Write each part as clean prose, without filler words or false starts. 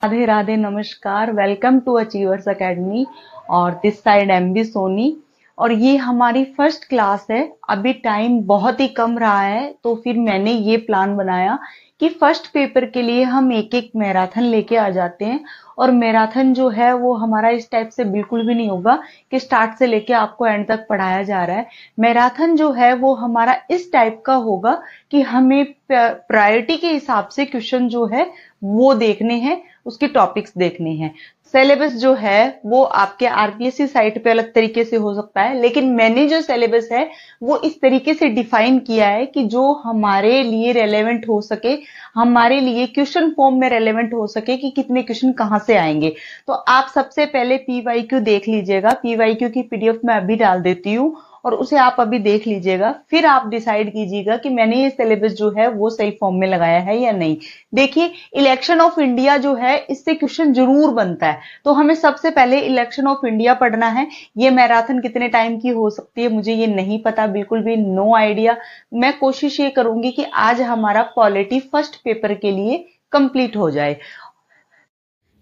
राधे राधे, नमस्कार। Welcome to achievers academy और this side MB Soni. और ये हमारी फर्स्ट क्लास है। अभी टाइम बहुत ही कम रहा है, तो फिर मैंने ये प्लान बनाया कि फर्स्ट पेपर के लिए हम एक एक मैराथन लेके आ जाते हैं। और मैराथन जो है वो हमारा इस टाइप से बिल्कुल भी नहीं होगा कि स्टार्ट से लेके आपको एंड तक पढ़ाया जा रहा है। मैराथन जो है वो हमारा इस टाइप का होगा कि हमें प्रायोरिटी के हिसाब से क्वेश्चन जो है वो देखने हैं, उसके टॉपिक्स देखने हैं। सिलेबस जो है वो आपके आरपीएससी साइट पे अलग तरीके से हो सकता है, लेकिन मैंने जो सिलेबस है वो इस तरीके से डिफाइन किया है कि जो हमारे लिए रेलेवेंट हो सके, हमारे लिए क्वेश्चन फॉर्म में रेलेवेंट हो सके कि कितने क्वेश्चन कहां से आएंगे। तो आप सबसे पहले पीवाईक्यू देख लीजिएगा। पीवाईक्यू की पीडीएफ मैं अभी डाल देती हूँ और उसे आप अभी देख लीजिएगा। फिर आप डिसाइड कीजिएगा कि मैंने ये सिलेबस जो है वो सही फॉर्म में लगाया है या नहीं। देखिए, इलेक्शन ऑफ इंडिया जो है इससे क्वेश्चन जरूर बनता है, तो हमें सबसे पहले इलेक्शन ऑफ इंडिया पढ़ना है। ये मैराथन कितने टाइम की हो सकती है मुझे ये नहीं पता, बिल्कुल भी नो आइडिया। मैं कोशिश ये करूंगी कि आज हमारा पॉलिटी फर्स्ट पेपर के लिए कंप्लीट हो जाए।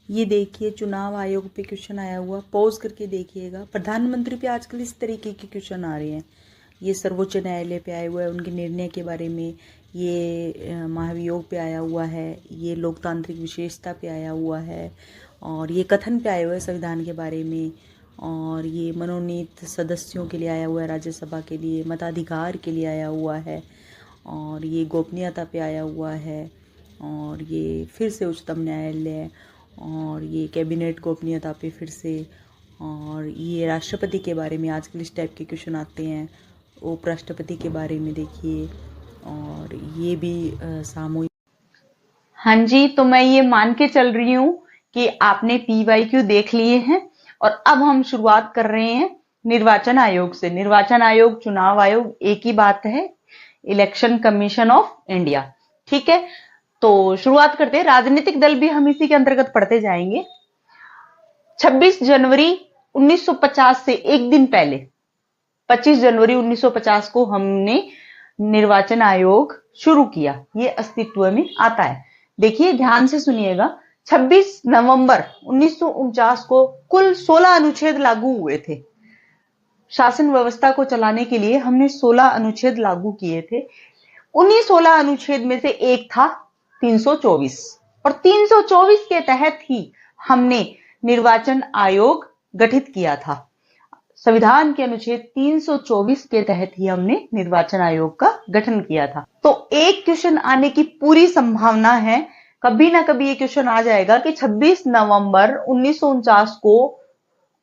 ये देखिए, चुनाव आयोग पे क्वेश्चन आया हुआ, पॉज करके देखिएगा। प्रधानमंत्री पे आजकल इस तरीके के क्वेश्चन आ रहे हैं। ये सर्वोच्च न्यायालय पे आया हुआ है, उनके निर्णय के बारे में। ये महाभियोग पे आया हुआ है। ये लोकतांत्रिक विशेषता पे आया हुआ है। और ये कथन पे आया हुआ है संविधान के बारे में। और ये मनोनीत सदस्यों के लिए आया हुआ है, राज्यसभा के लिए, मताधिकार के लिए आया हुआ है। और ये गोपनीयता पे आया हुआ है। और ये फिर से उच्चतम न्यायालय। और ये कैबिनेट गोपनीयता पे फिर से। और ये राष्ट्रपति के बारे में आजकल इस टाइप के क्वेश्चन आते हैं। उपराष्ट्रपति के बारे में देखिए। और ये भी सामूहिक। हाँ जी, तो मैं ये मान के चल रही हूँ कि आपने पीवाईक्यू देख लिए हैं। और अब हम शुरुआत कर रहे हैं निर्वाचन आयोग से। निर्वाचन आयोग, चुनाव आयोग एक ही बात है। इलेक्शन कमीशन ऑफ इंडिया, ठीक है। तो शुरुआत करते हैं। राजनीतिक दल भी हम इसी के अंतर्गत पढ़ते जाएंगे। 26 जनवरी 1950 से एक दिन पहले, 25 जनवरी 1950 को हमने निर्वाचन आयोग शुरू किया। ये अस्तित्व में आता है। देखिए, ध्यान से सुनिएगा। 26 नवंबर 1949 को कुल 16 अनुच्छेद लागू हुए थे। शासन व्यवस्था को चलाने के लिए हमने 16 अनुच्छेद लागू किए थे। उन्हीं 16 अनुच्छेद में से एक था 324। और 324 के तहत ही हमने निर्वाचन आयोग गठित किया था। संविधान के अनुच्छेद 324 के तहत ही हमने निर्वाचन आयोग का गठन किया था। तो एक क्वेश्चन आने की पूरी संभावना है, कभी ना कभी ये क्वेश्चन आ जाएगा कि 26 नवंबर 1949 को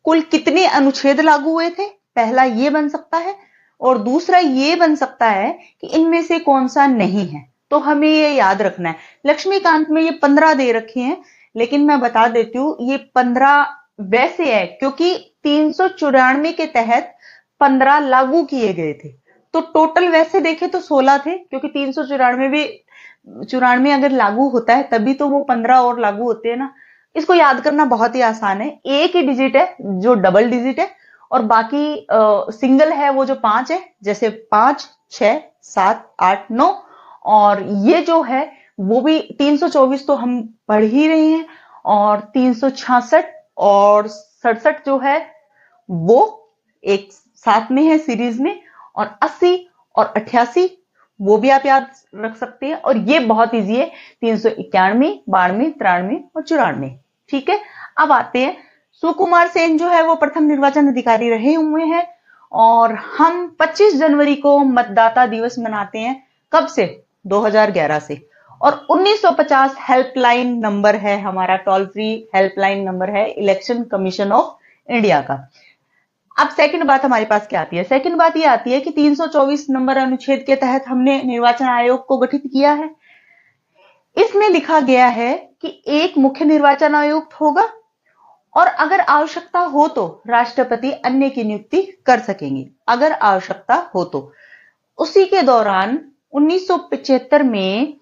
कुल कितने अनुच्छेद लागू हुए थे। पहला ये बन सकता है, और दूसरा ये बन सकता है कि इनमें से कौन सा नहीं है। तो हमें ये याद रखना है। लक्ष्मीकांत में ये 15 दे रखे हैं, लेकिन मैं बता देती हूँ ये 15 वैसे है क्योंकि 394 के तहत 15 लागू किए गए थे। तो टोटल वैसे देखे तो 16 थे, क्योंकि 394 अगर लागू होता है तभी तो वो 15 और लागू होते हैं ना। इसको याद करना बहुत ही आसान है। एक ही डिजिट है जो डबल डिजिट है, और बाकी सिंगल है वो जो 5 है, जैसे 5, 6, 7, 8, 9। और ये जो है वो भी 324 तो हम पढ़ ही रहे हैं। और 366 और 67 जो है वो एक साथ में है सीरीज में। और 80 और 88 वो भी आप याद रख सकते हैं। और ये बहुत इजी है, 391, 92, 93 और 94। ठीक है। अब आते हैं, सुकुमार सेन जो है वो प्रथम निर्वाचन अधिकारी रहे हुए हैं। और हम 25 जनवरी को मतदाता दिवस मनाते हैं। कब से? 2011 से। और 1950 हेल्पलाइन नंबर है हमारा, टोल फ्री हेल्पलाइन नंबर है इलेक्शन कमीशन ऑफ इंडिया का। अब सेकंड बात हमारे पास क्या आती है? सेकंड बात ये आती है कि 324 नंबर अनुच्छेद के तहत हमने निर्वाचन आयोग को गठित किया है। इसमें लिखा गया है कि एक मुख्य निर्वाचन आयुक्त होगा, और अगर आवश्यकता हो तो राष्ट्रपति अन्य की नियुक्ति कर सकेंगे, अगर आवश्यकता हो तो। उसी के दौरान 1975 में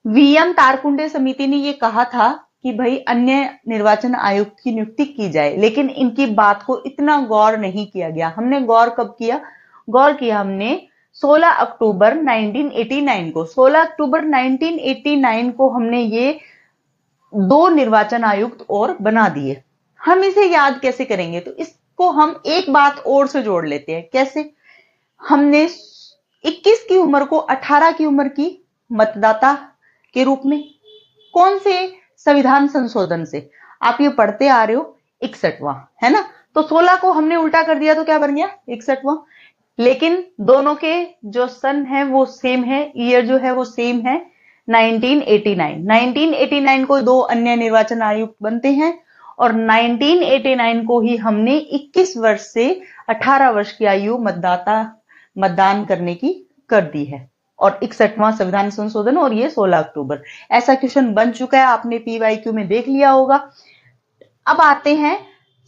वीएम तारकुंडे समिति ने यह कहा था कि भाई अन्य निर्वाचन आयुक्त की नियुक्ति की जाए, लेकिन इनकी बात को इतना गौर नहीं किया गया। हमने गौर कब किया? गौर किया हमने 16 अक्टूबर 1989 को। 16 अक्टूबर 1989 को हमने ये 2 निर्वाचन आयुक्त और बना दिए। हम इसे याद कैसे करेंगे? तो इसको हम एक बात और से जोड़ लेते हैं। कैसे? हमने 21 की उम्र को 18 की उम्र की मतदाता के रूप में, कौन से संविधान संशोधन से? आप ये पढ़ते आ रहे हो, 61वां, है ना? तो 16 को हमने उल्टा कर दिया तो क्या बन गया? 61वां। लेकिन दोनों के जो सन है वो सेम है, ईयर जो है वो सेम है, 1989। 1989 को 2 अन्य निर्वाचन आयुक्त बनते हैं और 1989 को ही हमने 21 वर्ष से 18 वर्ष की आयु मतदान करने की कर दी है। और 61वां संविधान संशोधन, और ये 16 अक्टूबर। ऐसा क्वेश्चन बन चुका है, आपने पीवाईक्यू में देख लिया होगा। अब आते हैं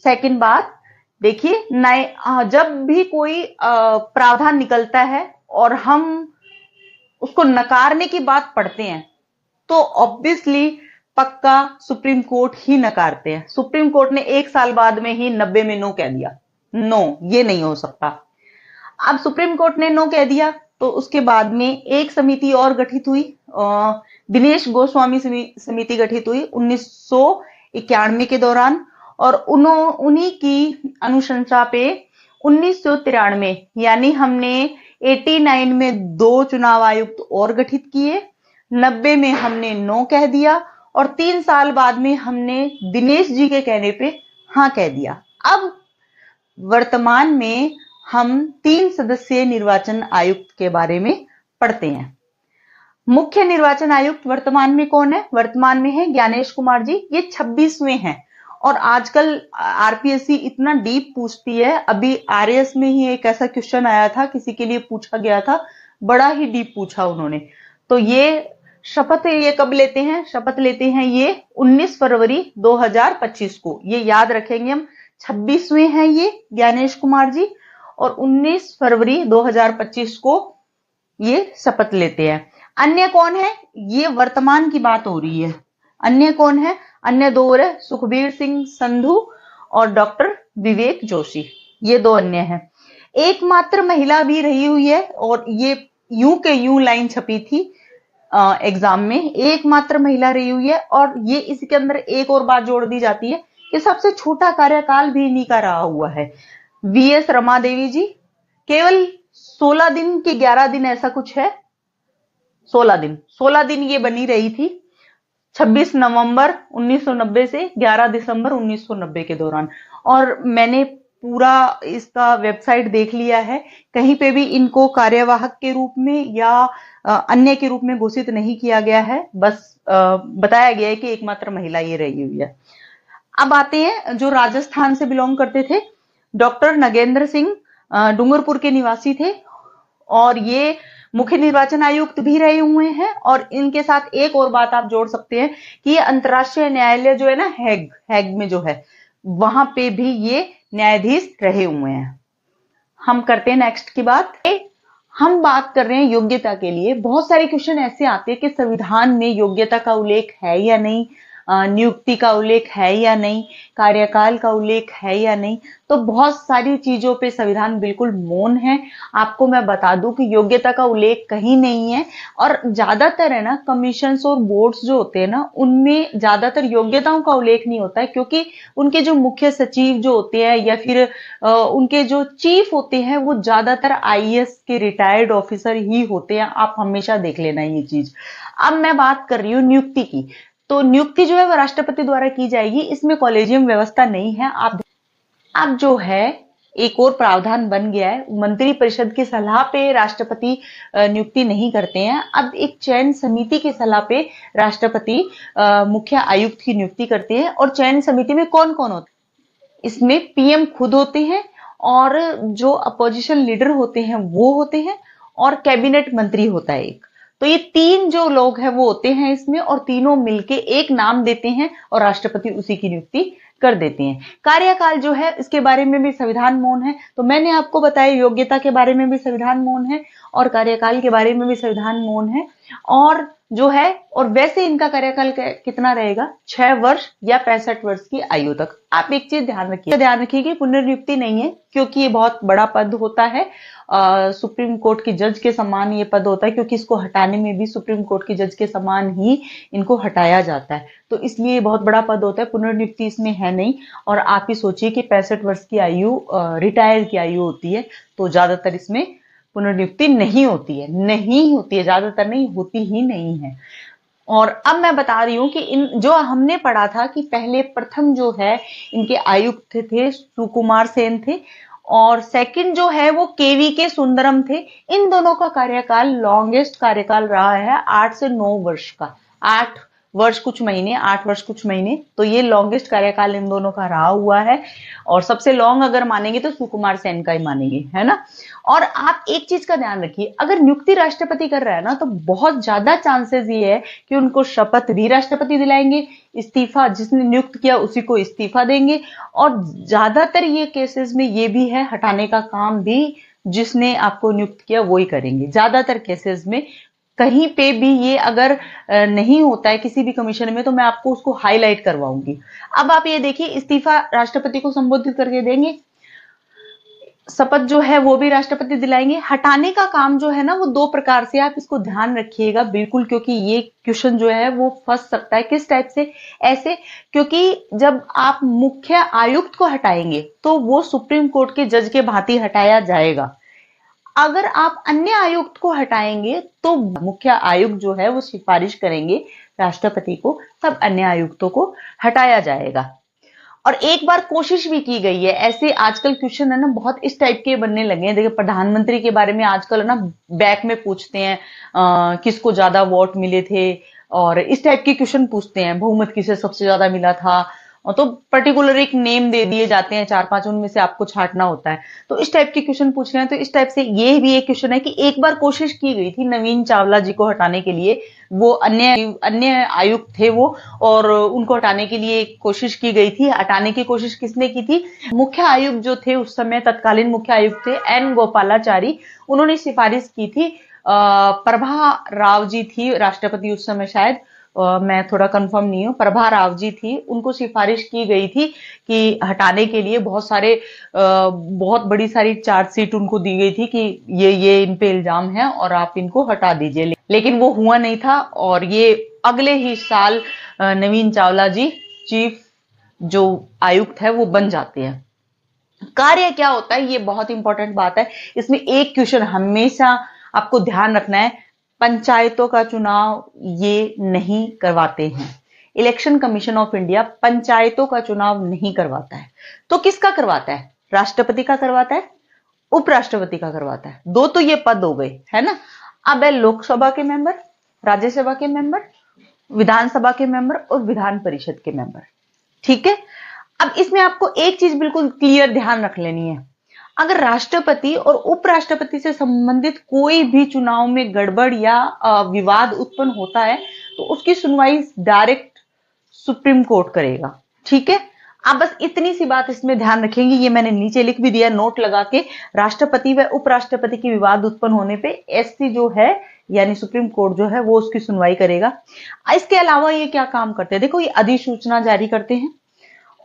सेकंड बात। देखिए, जब भी कोई प्रावधान निकलता है और हम उसको नकारने की बात पढ़ते हैं तो ऑब्वियसली पक्का सुप्रीम कोर्ट ही नकारते हैं। सुप्रीम कोर्ट ने 1 साल बाद में ही 90 में नो कह दिया। नो, ये नहीं हो सकता। अब सुप्रीम कोर्ट ने नो कह दिया तो उसके बाद में एक समिति और गठित हुई, दिनेश गोस्वामी समिति गठित हुई 1991 के दौरान, और उन्हीं की अनुशंसा पे 1993 यानी हमने 89 में 2 चुनाव आयुक्त और गठित किए, 90 में हमने नो कह दिया और 3 साल बाद में हमने दिनेश जी के कहने पे हाँ कह दिया। अब वर्तमान में हम 3 सदस्यीय निर्वाचन आयुक्त के बारे में पढ़ते हैं। मुख्य निर्वाचन आयुक्त वर्तमान में कौन है? वर्तमान में है ज्ञानेश कुमार जी, ये 26वें हैं। और आजकल आरपीएससी इतना डीप पूछती है। अभी आरएएस में ही एक ऐसा क्वेश्चन आया था, किसी के लिए पूछा गया था, बड़ा ही डीप पूछा उन्होंने। तो ये शपथ ये कब लेते हैं? शपथ लेते हैं ये 19 फरवरी 2025 को। ये याद रखेंगे हम, 26वें हैं ये ज्ञानेश कुमार जी और 19 फरवरी 2025 को ये शपथ लेते हैं। अन्य कौन है? ये वर्तमान की बात हो रही है। अन्य कौन है? अन्य 2 और है, सुखबीर सिंह संधू और डॉक्टर विवेक जोशी। ये 2 अन्य हैं। एकमात्र महिला भी रही हुई है और ये यूं के यूं लाइन छपी थी एग्जाम में, एकमात्र महिला रही हुई है। और ये इसके अंदर एक और बात जोड़ दी जाती है कि सबसे छोटा कार्यकाल भी इन्हीं का रहा हुआ है, वीएस रमा देवी जी। केवल 16 दिन के 11 दिन ऐसा कुछ है, 16 दिन ये बनी रही थी, 26 नवंबर 1990 से 11 दिसंबर 1990 के दौरान। और मैंने पूरा इसका वेबसाइट देख लिया है, कहीं पे भी इनको कार्यवाहक के रूप में या अन्य के रूप में घोषित नहीं किया गया है, बस बताया गया है कि एकमात्र महिला ये रही हुई है। अब आते हैं जो राजस्थान से बिलोंग करते थे, डॉक्टर नगेंद्र सिंह डूंगरपुर के निवासी थे और ये मुख्य निर्वाचन आयुक्त भी रहे हुए हैं। और इनके साथ एक और बात आप जोड़ सकते हैं कि ये अंतर्राष्ट्रीय न्यायालय जो है ना, हैग में जो है, वहां पे भी ये न्यायाधीश रहे हुए हैं। हम करते हैं नेक्स्ट की बात। हम बात कर रहे हैं योग्यता के लिए। बहुत सारे क्वेश्चन ऐसे आते हैं कि संविधान में योग्यता का उल्लेख है या नहीं, नियुक्ति का उल्लेख है या नहीं, कार्यकाल का उल्लेख है या नहीं। तो बहुत सारी चीजों पे संविधान बिल्कुल मौन है। आपको मैं बता दूं कि योग्यता का उल्लेख कहीं नहीं है। और ज्यादातर है ना, कमीशंस और बोर्ड्स जो होते हैं ना, उनमें ज्यादातर योग्यताओं का उल्लेख नहीं होता है, क्योंकि उनके जो मुख्य सचिव जो होते हैं या फिर उनके जो चीफ होते हैं वो ज्यादातर आईएएस के रिटायर्ड ऑफिसर ही होते हैं। आप हमेशा देख लेना ये चीज। अब मैं बात कर रही हूँ नियुक्ति की। तो नियुक्ति जो है वो राष्ट्रपति द्वारा की जाएगी, इसमें कॉलेजियम व्यवस्था नहीं है। अब जो है एक और प्रावधान बन गया है, मंत्री परिषद की सलाह पे राष्ट्रपति नियुक्ति नहीं करते हैं। अब एक चयन समिति की सलाह पे राष्ट्रपति मुख्य आयुक्त की नियुक्ति करते हैं। और चयन समिति में कौन कौन होते हैं? इसमें पीएम खुद होते हैं और जो अपोजिशन लीडर होते हैं वो होते हैं और कैबिनेट मंत्री होता है एक। तो ये 3 जो लोग हैं वो होते हैं इसमें, और तीनों मिलके एक नाम देते हैं और राष्ट्रपति उसी की नियुक्ति कर देते हैं। कार्यकाल जो है इसके बारे में भी संविधान मौन है। तो मैंने आपको बताया योग्यता के बारे में भी संविधान मौन है और कार्यकाल के बारे में भी संविधान मौन है। और जो है, और वैसे इनका कार्यकाल कितना रहेगा, 6 वर्ष या 65 वर्ष की आयु तक। आप एक चीज ध्यान रखिए कि पुनर्नियुक्ति नहीं है, क्योंकि ये बहुत बड़ा पद होता है, सुप्रीम कोर्ट की जज के समान ये पद होता है, क्योंकि इसको हटाने में भी सुप्रीम कोर्ट की जज के समान ही इनको हटाया जाता है, तो इसलिए बहुत बड़ा पद होता है, पुनर्नियुक्ति इसमें है नहीं। और आप ही सोचिए कि 65 वर्ष की आयु रिटायर की आयु होती है, तो ज्यादातर इसमें पुनर्नियुक्ति नहीं होती है, ज्यादातर नहीं होती ही नहीं है। और अब मैं बता रही हूं कि इन जो हमने पढ़ा था कि पहले प्रथम जो है इनके आयुक्त थे सुकुमार सेन थे, और सेकंड जो है वो केवी के सुंदरम थे। इन दोनों का कार्यकाल लॉन्गेस्ट कार्यकाल रहा है 8 से 9 वर्ष का, 8 वर्ष कुछ महीने, 8 वर्ष कुछ महीने, तो ये लॉन्गेस्ट कार्यकाल इन दोनों का रहा हुआ है। और सबसे लॉन्ग अगर मानेंगे तो सुकुमार सेन का ही मानेंगे, है ना। और आप एक चीज का ध्यान रखिए, अगर नियुक्ति राष्ट्रपति कर रहा है ना, तो बहुत ज्यादा चांसेस ये है कि उनको शपथ भी राष्ट्रपति दिलाएंगे, इस्तीफा जिसने नियुक्त किया उसी को इस्तीफा देंगे, और ज्यादातर ये केसेस में ये भी है हटाने का काम भी जिसने आपको नियुक्त किया वो ही करेंगे, ज्यादातर केसेस में। कहीं पे भी ये अगर नहीं होता है किसी भी कमीशन में, तो मैं आपको उसको हाईलाइट करवाऊंगी। अब आप ये देखिए, इस्तीफा राष्ट्रपति को संबोधित करके देंगे, शपथ जो है वो भी राष्ट्रपति दिलाएंगे। हटाने का काम जो है ना वो 2 प्रकार से, आप इसको ध्यान रखिएगा बिल्कुल, क्योंकि ये क्वेश्चन जो है वो फंस सकता है। किस टाइप से? ऐसे, क्योंकि जब आप मुख्य आयुक्त को हटाएंगे तो वो सुप्रीम कोर्ट के जज के भांति हटाया जाएगा। अगर आप अन्य आयुक्त को हटाएंगे तो मुख्य आयुक्त जो है वो सिफारिश करेंगे राष्ट्रपति को, तब अन्य आयुक्तों को हटाया जाएगा। और एक बार कोशिश भी की गई है, ऐसे आजकल क्वेश्चन है ना बहुत इस टाइप के बनने लगे हैं। देखिए, प्रधानमंत्री के बारे में आजकल है ना बैक में पूछते हैं किसको ज्यादा वोट मिले थे, और इस टाइप के क्वेश्चन पूछते हैं, बहुमत किसे सबसे ज्यादा मिला था, तो पर्टिकुलर एक नेम दे दिए जाते हैं 4-5, उनमें से आपको छांटना होता है। तो इस टाइप के क्वेश्चन पूछ रहे हैं, तो इस टाइप से ये भी एक क्वेश्चन है कि एक बार कोशिश की गई थी नवीन चावला जी को हटाने के लिए, वो अन्य आयुक्त थे वो, और उनको हटाने के लिए कोशिश की गई थी। हटाने की कोशिश किसने की थी? मुख्य आयुक्त जो थे उस समय, तत्कालीन मुख्य आयुक्त थे एन गोपालाचारी, उन्होंने सिफारिश की थी। प्रभा राव जी थी राष्ट्रपति उस समय शायद, मैं थोड़ा कंफर्म नहीं हूं, प्रभा राव जी थी, उनको सिफारिश की गई थी कि हटाने के लिए बहुत बड़ी सारी चार्जशीट उनको दी गई थी कि ये इन पे इल्जाम है और आप इनको हटा दीजिए, लेकिन वो हुआ नहीं था। और ये अगले ही साल नवीन चावला जी चीफ जो आयुक्त है वो बन जाते हैं। कार्य क्या होता है, ये बहुत इंपॉर्टेंट बात है। इसमें एक क्वेश्चन हमेशा आपको ध्यान रखना है, पंचायतों का चुनाव ये नहीं करवाते हैं। इलेक्शन कमीशन ऑफ इंडिया पंचायतों का चुनाव नहीं करवाता है। तो किसका करवाता है? राष्ट्रपति का करवाता है, उपराष्ट्रपति का करवाता है। 2 तो ये पद हो गए, है ना। अब है लोकसभा के मेंबर, राज्यसभा के मेंबर, विधानसभा के मेंबर और विधान परिषद के मेंबर, ठीक है। अब इसमें आपको एक चीज बिल्कुल क्लियर ध्यान रख लेनी है, अगर राष्ट्रपति और उपराष्ट्रपति से संबंधित कोई भी चुनाव में गड़बड़ या विवाद उत्पन्न होता है तो उसकी सुनवाई डायरेक्ट सुप्रीम कोर्ट करेगा, ठीक है। आप बस इतनी सी बात इसमें ध्यान रखेंगे, ये मैंने नीचे लिख भी दिया नोट लगा के, राष्ट्रपति व उपराष्ट्रपति की विवाद उत्पन्न होने पे एससी जो है यानी सुप्रीम कोर्ट जो है वो उसकी सुनवाई करेगा। इसके अलावा ये क्या काम करते हैं? देखो, ये अधिसूचना जारी करते हैं,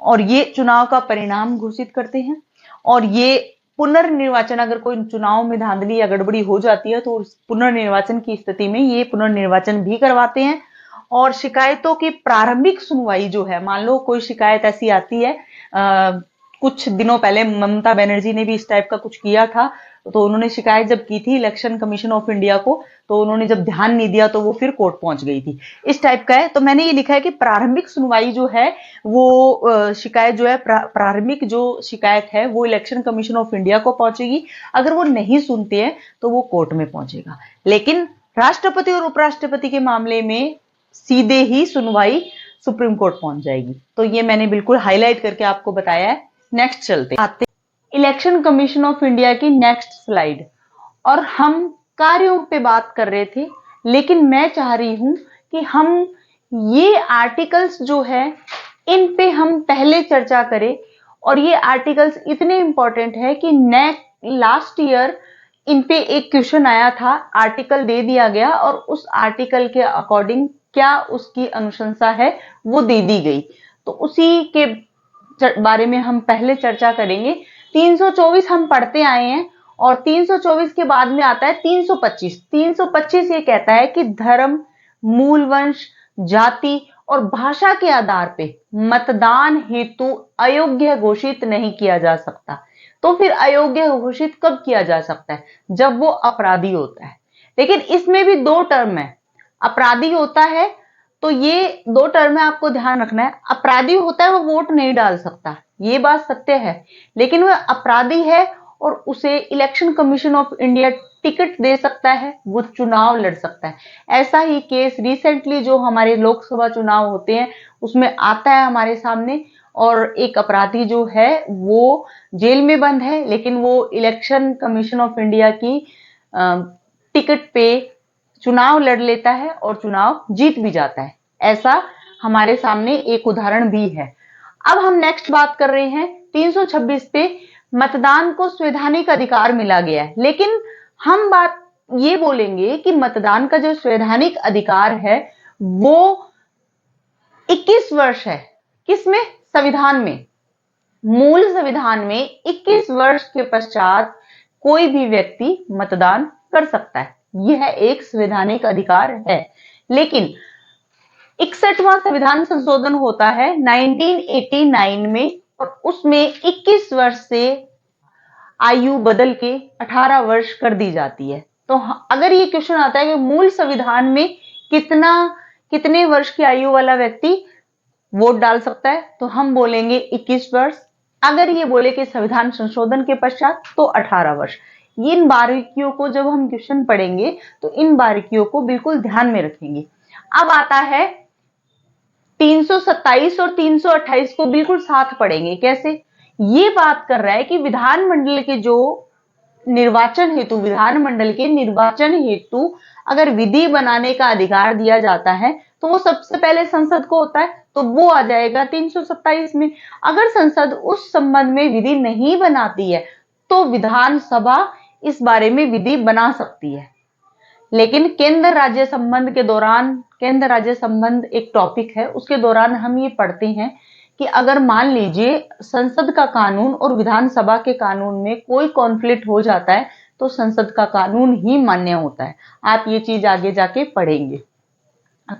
और ये चुनाव का परिणाम घोषित करते हैं, और ये पुनर्निर्वाचन, अगर कोई चुनाव में धांधली या गड़बड़ी हो जाती है तो पुनर्निर्वाचन की स्थिति में ये पुनर्निर्वाचन भी करवाते हैं। और शिकायतों की प्रारंभिक सुनवाई जो है, मान लो कोई शिकायत ऐसी आती है, कुछ दिनों पहले ममता बनर्जी ने भी इस टाइप का कुछ किया था, तो उन्होंने शिकायत जब की थी इलेक्शन कमीशन ऑफ इंडिया को, तो उन्होंने जब ध्यान नहीं दिया तो वो फिर कोर्ट पहुंच गई थी, इस टाइप का है। तो मैंने ये लिखा है कि प्रारंभिक सुनवाई जो है वो शिकायत जो है, प्रारंभिक जो शिकायत है वो इलेक्शन कमीशन ऑफ इंडिया को पहुंचेगी, अगर वो नहीं सुनते हैं तो वो कोर्ट में पहुंचेगा। लेकिन राष्ट्रपति और उपराष्ट्रपति के मामले में सीधे ही सुनवाई सुप्रीम कोर्ट पहुंच जाएगी। तो ये मैंने बिल्कुल हाईलाइट करके आपको बताया है। नेक्स्ट चलते आते इलेक्शन कमीशन ऑफ इंडिया की नेक्स्ट स्लाइड। और हम कार्यों पे बात कर रहे थे, लेकिन मैं चाह रही हूं कि हम ये आर्टिकल्स जो है इन पे हम पहले चर्चा करें। और ये आर्टिकल्स इतने इंपॉर्टेंट है कि लास्ट ईयर इन पे एक क्वेश्चन आया था, आर्टिकल दे दिया गया और उस आर्टिकल के अकॉर्डिंग क्या उसकी अनुशंसा है वो दे दी गई। तो उसी के बारे में हम पहले चर्चा करेंगे। 324 हम पढ़ते आए हैं और 324 के बाद में आता है 325। 325 ये कहता है कि धर्म, मूल वंश, जाति और भाषा के आधार पे मतदान हेतु अयोग्य घोषित नहीं किया जा सकता। तो फिर अयोग्य घोषित कब किया जा सकता है? जब वो अपराधी होता है। लेकिन इसमें भी दो टर्म है। अपराधी होता है तो ये दो टर्म है, आपको ध्यान रखना है। अपराधी होता है वो वोट नहीं डाल सकता, ये बात सत्य है, लेकिन वह अपराधी है और उसे election commission of India ticket दे सकता है, वो चुनाव लड़ सकता है। ऐसा ही केस रिसेंटली जो हमारे लोकसभा चुनाव होते हैं उसमें आता है हमारे सामने, और एक अपराधी जो है वो जेल में बंद है, लेकिन वो इलेक्शन कमीशन ऑफ इंडिया की टिकट पे चुनाव लड़ लेता है और चुनाव जीत भी जाता है। ऐसा हमारे सामने एक उदाहरण भी है। अब हम नेक्स्ट बात कर रहे हैं 326 पे, मतदान को संवैधानिक अधिकार मिला गया है। लेकिन हम बात ये बोलेंगे कि मतदान का जो संवैधानिक अधिकार है वो 21 वर्ष है। किसमें? संविधान में। मूल संविधान में 21 वर्ष के पश्चात कोई भी व्यक्ति मतदान कर सकता है, यह एक संवैधानिक अधिकार है। लेकिन 61वां संविधान संशोधन होता है 1989 में और उसमें 21 वर्ष से आयु बदल के 18 वर्ष कर दी जाती है। तो अगर ये क्वेश्चन आता है कि मूल संविधान में कितने वर्ष की आयु वाला व्यक्ति वोट डाल सकता है, तो हम बोलेंगे 21 वर्ष। अगर ये बोले कि संविधान संशोधन के पश्चात तो 18 वर्ष। इन बारीकियों को जब हम क्वेश्चन पढ़ेंगे तो इन बारीकियों को बिल्कुल ध्यान में रखेंगे। अब आता है 327 और 328 को बिल्कुल साथ पढ़ेंगे। कैसे? ये बात कर रहा है कि विधानमंडल के जो विधानमंडल के निर्वाचन हेतु अगर विधि बनाने का अधिकार दिया जाता है तो वो सबसे पहले संसद को होता है, तो वो आ जाएगा 327 में। अगर संसद उस संबंध में विधि नहीं बनाती है तो विधानसभा इस बारे में विधि बना सकती है। लेकिन केंद्र राज्य संबंध के दौरान, केंद्र राज्य संबंध एक टॉपिक है, उसके दौरान हम ये पढ़ते हैं कि अगर मान लीजिए संसद का कानून और विधानसभा के कानून में कोई कॉन्फ्लिक्ट हो जाता है तो संसद का कानून ही मान्य होता है। आप ये चीज आगे जाके पढ़ेंगे।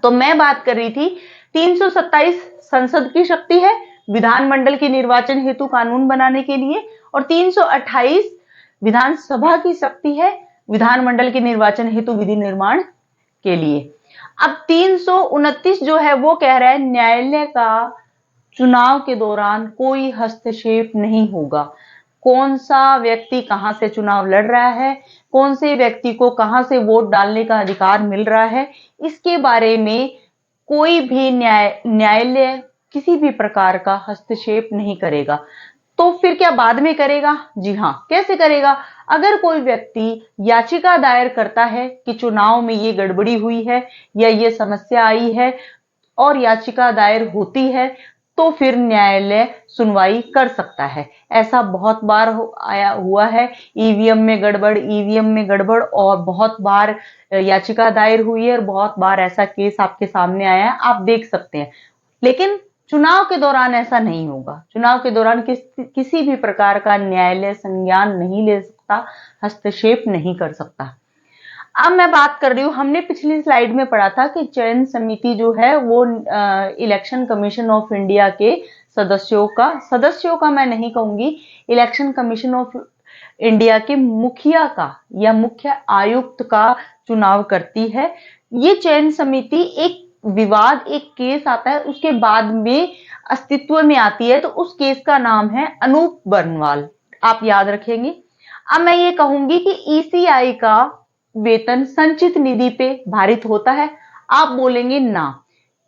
तो मैं बात कर रही थी 327 संसद की शक्ति है विधानमंडल के निर्वाचन हेतु कानून बनाने के लिए, और 328 विधानसभा की शक्ति है विधानमंडल के निर्वाचन हेतु विधि निर्माण के लिए। अब 329 जो है वो कह रहा है न्यायालय का चुनाव के दौरान कोई हस्तक्षेप नहीं होगा। कौन सा व्यक्ति कहां से चुनाव लड़ रहा है, कौन से व्यक्ति को कहां से वोट डालने का अधिकार मिल रहा है, इसके बारे में कोई भी न्यायालय किसी भी प्रकार का हस्तक्षेप नहीं करेगा। तो फिर क्या बाद में करेगा? जी हाँ, कैसे करेगा? अगर कोई व्यक्ति याचिका दायर करता है कि चुनाव में ये गड़बड़ी हुई है या ये समस्या आई है और याचिका दायर होती है तो फिर न्यायालय सुनवाई कर सकता है। ऐसा बहुत बार हुआ है। ईवीएम में गड़बड़ और बहुत बार याचिका दायर हुई है और बहुत बार ऐसा केस आपके सामने आया है, आप देख सकते हैं। लेकिन चुनाव के दौरान ऐसा नहीं होगा। चुनाव के दौरान किसी भी प्रकार का न्यायालय संज्ञान नहीं ले सकता, हस्तक्षेप नहीं कर सकता। अब मैं बात कर रही हूँ, हमने पिछली स्लाइड में पढ़ा था कि चयन समिति जो है वो इलेक्शन कमीशन ऑफ इंडिया के सदस्यों का मैं नहीं कहूंगी, इलेक्शन कमीशन ऑफ इंडिया के मुखिया का या मुख्य आयुक्त का चुनाव करती है। ये चयन समिति एक विवाद, एक केस आता है उसके बाद में अस्तित्व में आती है, तो उस केस का नाम है अनूप बर्नवाल, आप याद रखेंगे। अब मैं ये कहूंगी कि ईसीआई का वेतन संचित निधि पे भारित होता है, आप बोलेंगे ना।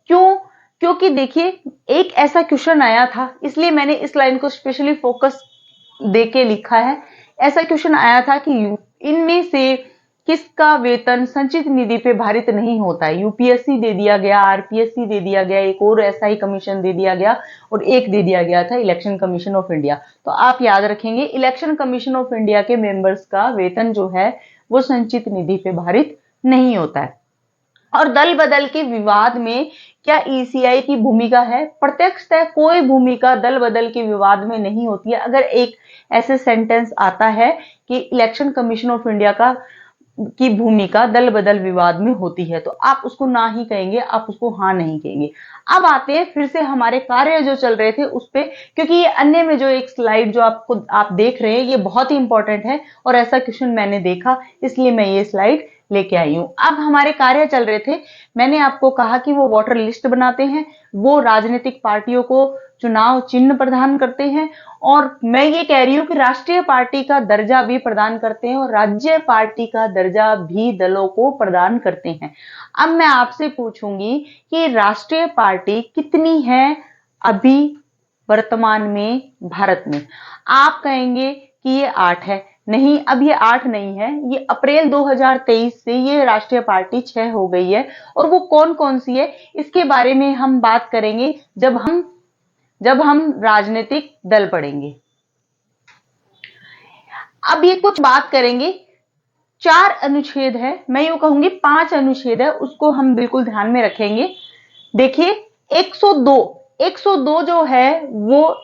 क्यों? क्योंकि देखिए एक ऐसा क्वेश्चन आया था, इसलिए मैंने इस लाइन को स्पेशली फोकस देके लिखा है। ऐसा क्वेश्चन आया था कि इनमें से किसका वेतन संचित निधि पे भारित नहीं होता है। यूपीएससी दे दिया गया, आरपीएससी दे दिया गया, एक और एसआई कमीशन दे दिया गया और एक दे दिया गया था इलेक्शन कमीशन ऑफ इंडिया। तो आप याद रखेंगे इलेक्शन कमीशन ऑफ इंडिया के मेंबर्स का वेतन जो है वो संचित निधि पे भारित नहीं होता है। और दल बदल के विवाद में क्या ईसीआई की भूमिका है? प्रत्यक्षतः कोई भूमिका दल बदल के विवाद में नहीं होती है। अगर एक ऐसे सेंटेंस आता है कि इलेक्शन कमीशन ऑफ इंडिया की भूमिका दल बदल विवाद में होती है, तो आप उसको ना ही कहेंगे, आप उसको हाँ नहीं कहेंगे। अब आते हैं फिर से हमारे कार्य जो चल रहे थे उस पे, क्योंकि ये अन्य में जो एक स्लाइड जो आप देख रहे हैं ये बहुत ही इंपॉर्टेंट है और ऐसा क्वेश्चन मैंने देखा, इसलिए मैं ये स्लाइड लेके आई हूं। अब हमारे कार्य चल रहे थे, मैंने आपको कहा कि वो वोटर लिस्ट बनाते हैं, वो राजनीतिक पार्टियों को चुनाव चिन्ह प्रदान करते हैं, और मैं ये कह रही हूं कि राष्ट्रीय पार्टी का दर्जा भी प्रदान करते हैं और राज्य पार्टी का दर्जा भी दलों को प्रदान करते हैं। अब मैं आपसे पूछूंगी कि राष्ट्रीय पार्टी कितनी है अभी वर्तमान में भारत में? आप कहेंगे कि ये 8 है। नहीं, अब ये 8 नहीं है, ये अप्रैल 2023 से ये राष्ट्रीय पार्टी 6 हो गई है। और वो कौन कौन सी है इसके बारे में हम बात करेंगे जब हम राजनीतिक दल पढ़ेंगे। अब ये कुछ बात करेंगे, 4 अनुच्छेद है, मैं यूं कहूंगी 5 अनुच्छेद है, उसको हम बिल्कुल ध्यान में रखेंगे। देखिए 102 जो है वो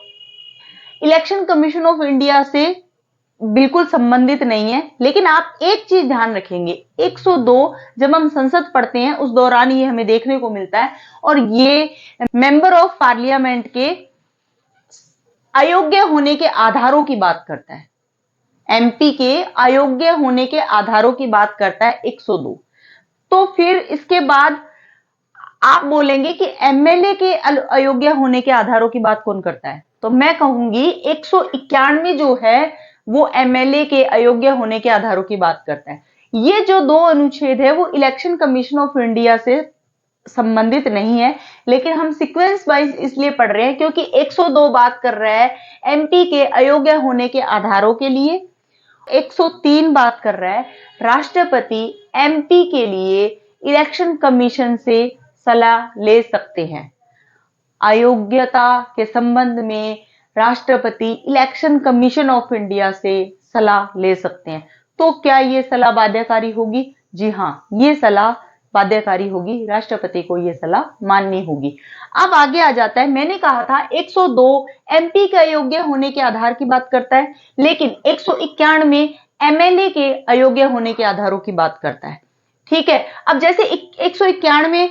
इलेक्शन कमीशन ऑफ इंडिया से बिल्कुल संबंधित नहीं है, लेकिन आप एक चीज ध्यान रखेंगे, 102 जब हम संसद पढ़ते हैं उस दौरान ये हमें देखने को मिलता है, और ये मेंबर ऑफ पार्लियामेंट के अयोग्य होने के आधारों की बात करता है। एमपी के अयोग्य होने के आधारों की बात करता है 102। तो फिर इसके बाद आप बोलेंगे कि एमएलए के अयोग्य होने के आधारों की बात कौन करता है? तो मैं कहूंगी 191 जो है वो एमएलए के अयोग्य होने के आधारों की बात करता है। ये जो 2 अनुच्छेद है वो इलेक्शन कमीशन ऑफ इंडिया से संबंधित नहीं है, लेकिन हम सीक्वेंस वाइज इसलिए पढ़ रहे हैं क्योंकि 102 बात कर रहा है एमपी के अयोग्य होने के आधारों के लिए, 103 बात कर रहा है राष्ट्रपति एमपी के लिए इलेक्शन कमीशन से सलाह ले सकते हैं। अयोग्यता के संबंध में राष्ट्रपति इलेक्शन कमीशन ऑफ इंडिया से सलाह ले सकते हैं। तो क्या ये सलाह बाध्यकारी होगी? जी हां, ये सलाह बाध्यकारी होगी, राष्ट्रपति को ये सलाह माननी होगी। अब आगे आ जाता है, मैंने कहा था 102 एमपी के अयोग्य होने के आधार की बात करता है, लेकिन 191 एमएलए के अयोग्य होने के आधारों की बात करता है। ठीक है, अब जैसे 191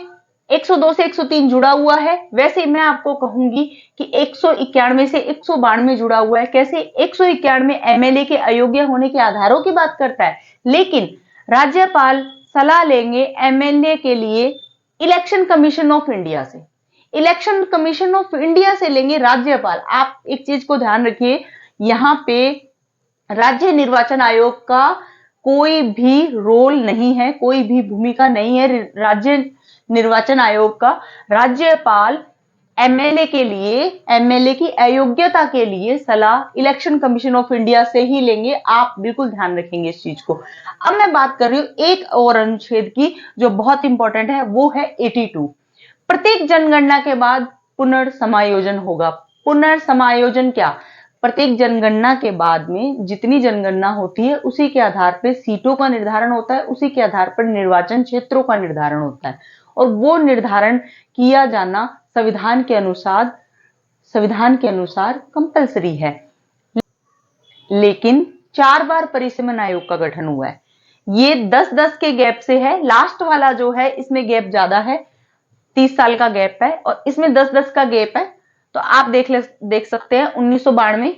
102 से 103 जुड़ा हुआ है, वैसे मैं आपको कहूंगी कि 191 से 192 जुड़ा हुआ है। कैसे? 191 एमएलए के अयोग्य होने के आधारों की बात करता है, लेकिन राज्यपाल सलाह लेंगे एमएलए के लिए इलेक्शन कमीशन ऑफ इंडिया से। इलेक्शन कमीशन ऑफ इंडिया से लेंगे राज्यपाल। आप एक चीज को ध्यान रखिए, यहां पे राज्य निर्वाचन आयोग का कोई भी रोल नहीं है, कोई भी भूमिका नहीं है राज्य निर्वाचन आयोग का। राज्यपाल एमएलए के लिए, एमएलए की अयोग्यता के लिए सलाह इलेक्शन कमीशन ऑफ इंडिया से ही लेंगे। आप बिल्कुल ध्यान रखेंगे इस चीज को। अब मैं बात कर रही हूं एक और अनुच्छेद की जो बहुत इंपॉर्टेंट है, वो है 82। प्रत्येक जनगणना के बाद पुनर्समायोजन होगा। पुनर्समायोजन क्या? प्रत्येक जनगणना के बाद में जितनी जनगणना होती है उसी के आधार पर सीटों का निर्धारण होता है, उसी के आधार पर निर्वाचन क्षेत्रों का निर्धारण होता है, और वो निर्धारण किया जाना संविधान के अनुसार कंपलसरी है। लेकिन 4 बार परिसीमन आयोग का गठन हुआ है। ये 10-10 के गैप से है, लास्ट वाला जो है इसमें गैप ज्यादा है, 30 साल का गैप है, और इसमें 10-10 का गैप है। तो आप देख सकते हैं 1992,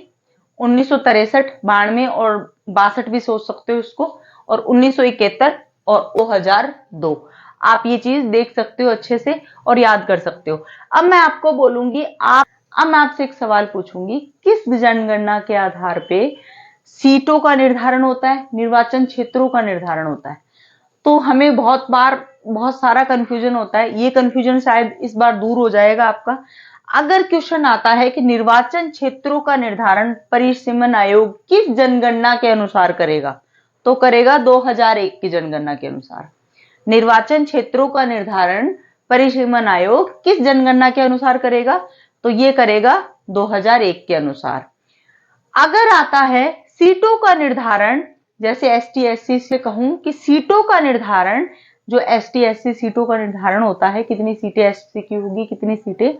1963, 92 और 62 भी सोच सकते हो इसको, और 1971 और 2002। आप ये चीज देख सकते हो अच्छे से और याद कर सकते हो। अब मैं आपको बोलूंगी, अब मैं आपसे एक सवाल पूछूंगी, किस जनगणना के आधार पे सीटों का निर्धारण होता है, निर्वाचन क्षेत्रों का निर्धारण होता है? तो हमें बहुत सारा कंफ्यूजन होता है। ये कंफ्यूजन शायद इस बार दूर हो जाएगा आपका। अगर क्वेश्चन आता है कि निर्वाचन क्षेत्रों का निर्धारण परिसीमन आयोग किस जनगणना के अनुसार करेगा, तो करेगा 2001 की जनगणना के अनुसार। निर्वाचन क्षेत्रों का निर्धारण परिसीमन आयोग किस जनगणना के अनुसार करेगा? तो ये करेगा 2001 के अनुसार। अगर आता है सीटों का निर्धारण, जैसे एसटी एससी से कहूं कि सीटों का निर्धारण, जो एसटी एससी सीटों का निर्धारण होता है, कितनी सीटें एससी की होगी, कितनी सीटें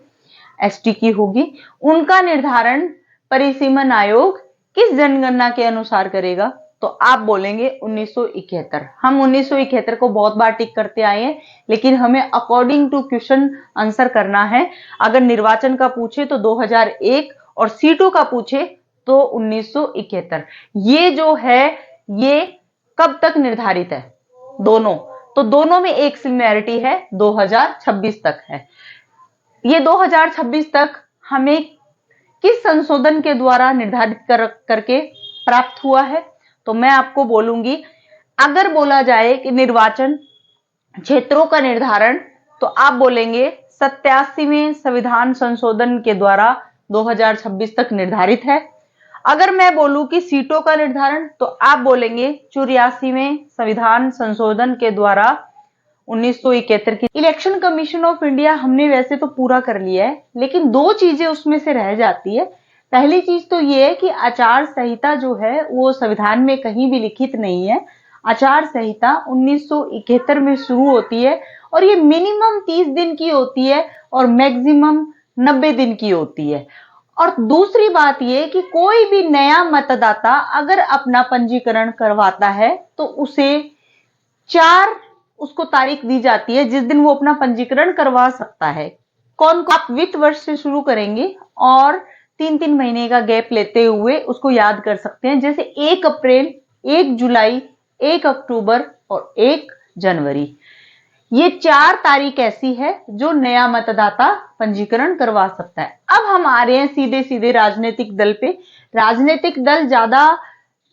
एसटी की होगी, उनका निर्धारण परिसीमन आयोग किस जनगणना के अनुसार करेगा? तो आप बोलेंगे 1971। हम 1971 को बहुत बार टिक करते आए हैं, लेकिन हमें अकॉर्डिंग टू क्वेश्चन आंसर करना है। अगर निर्वाचन का पूछे तो 2001 और सीटों का पूछे तो 1971। ये जो है ये कब तक निर्धारित है? दोनों, तो दोनों में एक सिमिलैरिटी है, 2026 तक है। ये 2026 तक हमें किस संशोधन के द्वारा निर्धारित करके प्राप्त हुआ है? तो मैं आपको बोलूंगी, अगर बोला जाए कि निर्वाचन क्षेत्रों का निर्धारण, तो आप बोलेंगे 87वें संविधान संशोधन के द्वारा 2026 तक निर्धारित है। अगर मैं बोलूं कि सीटों का निर्धारण, तो आप बोलेंगे 84वें संविधान संशोधन के द्वारा 1971 की। इलेक्शन कमीशन ऑफ इंडिया हमने वैसे तो पूरा कर लिया है, लेकिन दो चीजें उसमें से रह जाती है। पहली चीज तो ये है कि आचार संहिता जो है वो संविधान में कहीं भी लिखित नहीं है। आचार संहिता 1971 में शुरू होती है और ये मिनिमम 30 दिन की होती है और मैक्सिमम 90 दिन की होती है। और दूसरी बात ये कि कोई भी नया मतदाता अगर अपना पंजीकरण करवाता है तो उसे 4 उसको तारीख दी जाती है जिस दिन वो अपना पंजीकरण करवा सकता है। कौन कौन? आप वित्त वर्ष से शुरू करेंगे और 3-3 महीने का गैप लेते हुए उसको याद कर सकते हैं, जैसे 1 अप्रैल, 1 जुलाई, 1 अक्टूबर और 1 जनवरी। ये 4 तारीख ऐसी है जो नया मतदाता पंजीकरण करवा सकता है। अब हम आ रहे हैं सीधे सीधे राजनीतिक दल पे। राजनीतिक दल ज्यादा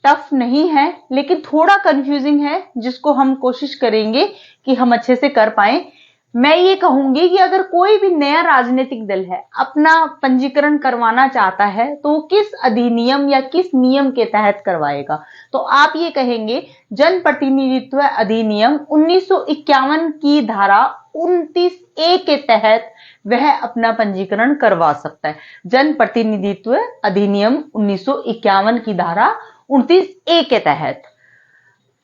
टफ नहीं है, लेकिन थोड़ा कंफ्यूजिंग है, जिसको हम कोशिश करेंगे कि हम अच्छे से कर पाए। मैं ये कहूंगी कि अगर कोई भी नया राजनीतिक दल है अपना पंजीकरण करवाना चाहता है तो वो किस अधिनियम या किस नियम के तहत करवाएगा? तो आप ये कहेंगे जन प्रतिनिधित्व अधिनियम 1951 की धारा 29A के तहत वह अपना पंजीकरण करवा सकता है। जन प्रतिनिधित्व अधिनियम 1951 की धारा 29A के तहत।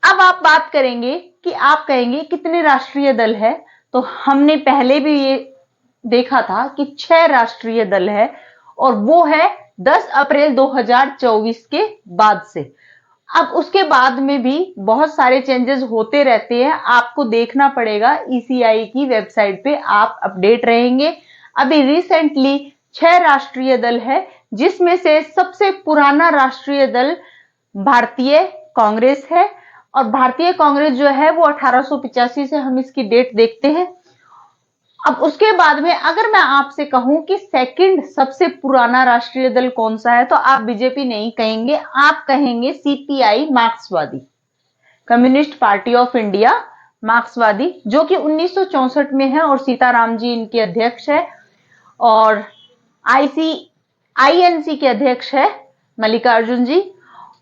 अब आप बात करेंगे कि आप कहेंगे कितने राष्ट्रीय दल है? तो हमने पहले भी ये देखा था कि 6 राष्ट्रीय दल है और वो है 10 अप्रैल 2024 के बाद से। अब उसके बाद में भी बहुत सारे चेंजेस होते रहते हैं, आपको देखना पड़ेगा ईसीआई की वेबसाइट पे, आप अपडेट रहेंगे। अभी रिसेंटली 6 राष्ट्रीय दल है, जिसमें से सबसे पुराना राष्ट्रीय दल भारतीय कांग्रेस है और भारतीय कांग्रेस जो है वो 1885 से हम इसकी डेट देखते हैं। अब उसके बाद में अगर मैं आपसे कहूं कि सेकंड सबसे पुराना राष्ट्रीय दल कौन सा है, तो आप बीजेपी नहीं कहेंगे, आप कहेंगे सीपीआई, मार्क्सवादी, कम्युनिस्ट पार्टी ऑफ इंडिया, मार्क्सवादी, जो कि 1964 में है और सीताराम जी इनके अध्यक्ष है और आईएनसी के अध्यक्ष है मल्लिकार्जुन जी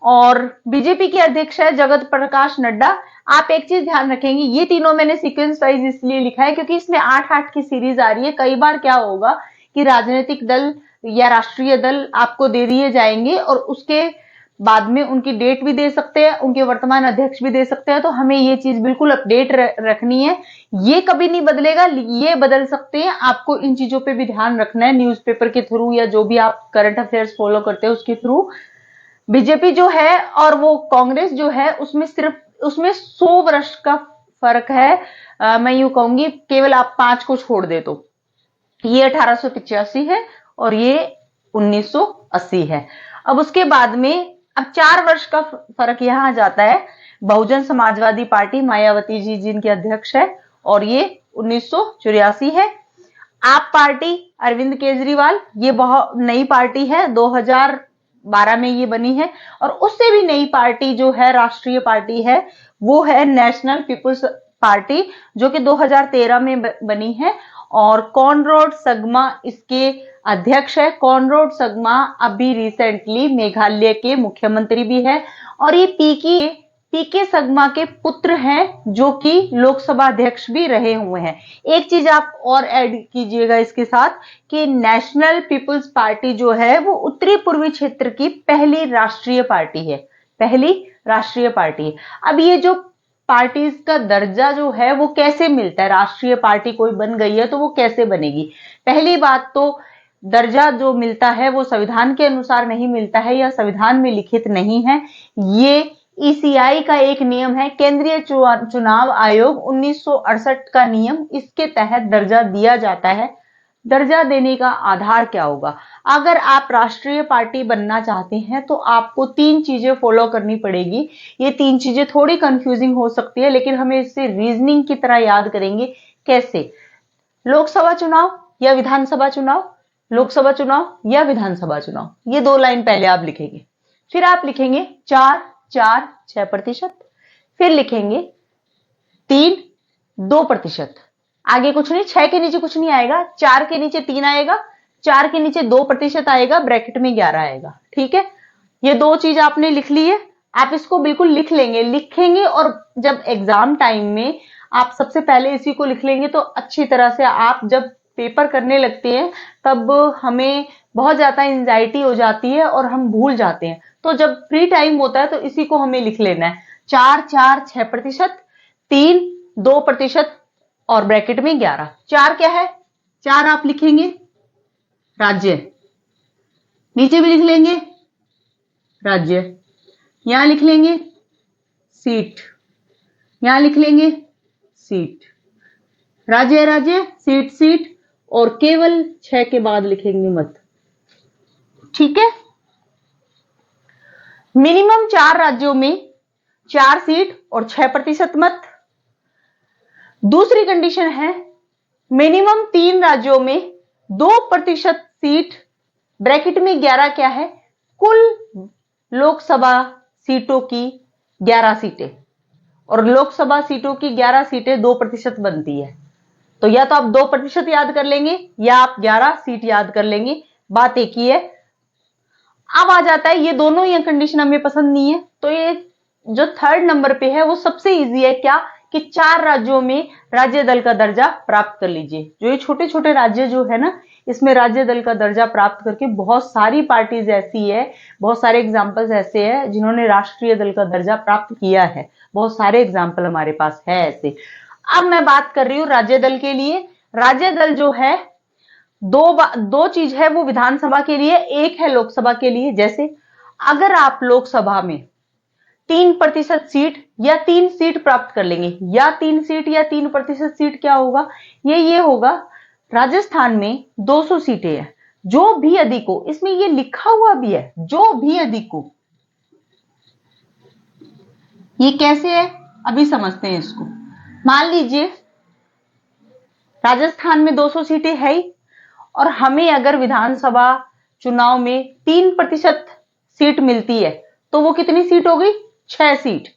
और बीजेपी के अध्यक्ष है जगत प्रकाश नड्डा। आप एक चीज ध्यान रखेंगे, ये तीनों मैंने सीक्वेंस वाइज इसलिए लिखा है क्योंकि इसमें 8-8 की सीरीज आ रही है। कई बार क्या होगा कि राजनीतिक दल या राष्ट्रीय दल आपको दे दिए जाएंगे और उसके बाद में उनकी डेट भी दे सकते हैं, उनके वर्तमान अध्यक्ष भी दे सकते हैं, तो हमें ये चीज बिल्कुल अपडेट रखनी है। ये कभी नहीं बदलेगा, ये बदल सकते हैं, आपको इन चीजों पे भी ध्यान रखना है न्यूज़पेपर के थ्रू या जो भी आप करंट अफेयर्स फॉलो करते हैं उसके थ्रू। बीजेपी जो है और वो कांग्रेस जो है उसमें सिर्फ उसमें 100 वर्ष का फर्क है। मैं यूं कहूंगी केवल आप 5 को छोड़ दे तो ये 1885 है और ये 1980 है। अब उसके बाद में अब 4 वर्ष का फर्क यहां आ जाता है। बहुजन समाजवादी पार्टी मायावती जी जिनके अध्यक्ष है और ये 1984 है। आप पार्टी अरविंद केजरीवाल, ये बहुत नई पार्टी है, 2012 में ये बनी है। और उससे भी नई पार्टी जो है राष्ट्रीय पार्टी है वो है नेशनल पीपुल्स पार्टी, जो कि 2013 में बनी है और कॉनराड संगमा इसके अध्यक्ष है। कॉनराड संगमा अभी रिसेंटली मेघालय के मुख्यमंत्री भी है और ये पीकी पीके संगमा के पुत्र हैं, जो कि लोकसभा अध्यक्ष भी रहे हुए हैं। एक चीज आप और ऐड कीजिएगा इसके साथ कि नेशनल पीपल्स पार्टी जो है वो उत्तरी पूर्वी क्षेत्र की पहली राष्ट्रीय पार्टी है, पहली राष्ट्रीय पार्टी है। अब ये जो पार्टीज का दर्जा जो है वो कैसे मिलता है, राष्ट्रीय पार्टी कोई बन गई है तो वो कैसे बनेगी। पहली बात तो दर्जा जो मिलता है वो संविधान के अनुसार नहीं मिलता है या संविधान में लिखित नहीं है। ये ईसीआई का एक नियम है, केंद्रीय चुनाव आयोग 1968 का नियम, इसके तहत दर्जा दिया जाता है। दर्जा देने का आधार क्या होगा? अगर आप राष्ट्रीय पार्टी बनना चाहते हैं तो आपको 3 चीजें फॉलो करनी पड़ेगी। ये 3 चीजें थोड़ी कंफ्यूजिंग हो सकती है, लेकिन हमें इसे रीजनिंग की तरह याद करेंगे। कैसे? लोकसभा चुनाव या विधानसभा चुनाव, लोकसभा चुनाव या विधानसभा चुनाव, ये 2 लाइन पहले आप लिखेंगे। फिर आप लिखेंगे 4 4 6%, फिर लिखेंगे 3 2%। आगे कुछ नहीं, 6 के नीचे कुछ नहीं आएगा, 4 के नीचे 3 आएगा, 4 के नीचे 2% आएगा, ब्रैकेट में 11 आएगा। ठीक है, ये 2 चीज आपने लिख ली है। आप इसको बिल्कुल लिख लेंगे, लिखेंगे, और जब एग्जाम टाइम में आप सबसे पहले इसी को लिख लेंगे तो अच्छी तरह से आप जब पेपर करने लगते हैं तब हमें बहुत ज्यादा एंजाइटी हो जाती है और हम भूल जाते हैं। तो जब फ्री टाइम होता है तो इसी को हमें लिख लेना है, 4 4 6%, 3 2% और ब्रैकेट में 11। 4 क्या है? 4 आप लिखेंगे राज्य, नीचे भी लिख लेंगे राज्य, यहां लिख लेंगे सीट, यहां लिख लेंगे सीट, राज्य राज्य, सीट सीट, और केवल 6 के बाद लिखेंगे मत। ठीक है, मिनिमम 4 राज्यों में 4 सीट और 6% मत। दूसरी कंडीशन है मिनिमम 3 राज्यों में 2% सीट, ब्रैकेट में 11 क्या है? कुल लोकसभा सीटों की 11 सीटें, और लोकसभा सीटों की 11 सीटें 2% बनती है। तो या तो आप 2% याद कर लेंगे या आप 11 सीट याद कर लेंगे, बात एक ही है। अब आ जाता है, ये दोनों ये कंडीशन हमें पसंद नहीं है, तो ये जो 3rd नंबर पे है वो सबसे इजी है। क्या? कि 4 राज्यों में राज्य दल का दर्जा प्राप्त कर लीजिए। जो ये छोटे छोटे राज्य जो है ना, इसमें राज्य दल का दर्जा प्राप्त करके बहुत सारी पार्टीज ऐसी है, बहुत सारे एग्जाम्पल्स ऐसे हैं जिन्होंने राष्ट्रीय दल का दर्जा प्राप्त किया है। बहुत सारे एग्जाम्पल हमारे पास है ऐसे। अब मैं बात कर रही हूं राज्य दल के लिए। राज्य दल जो है दो चीज है वो विधानसभा के लिए, एक है लोकसभा के लिए। जैसे अगर आप लोकसभा में 3% सीट या 3 सीट प्राप्त कर लेंगे, या 3 सीट या 3% सीट क्या होगा? ये होगा राजस्थान में 200 सीटें हैं, जो भी अधिक हो, इसमें ये लिखा हुआ भी है जो भी अधिक हो। ये कैसे है अभी समझते हैं इसको। मान लीजिए राजस्थान में 200 सीटें है ही, और हमें अगर विधानसभा चुनाव में 3% सीट मिलती है तो वो कितनी सीट हो गई? 6 सीट।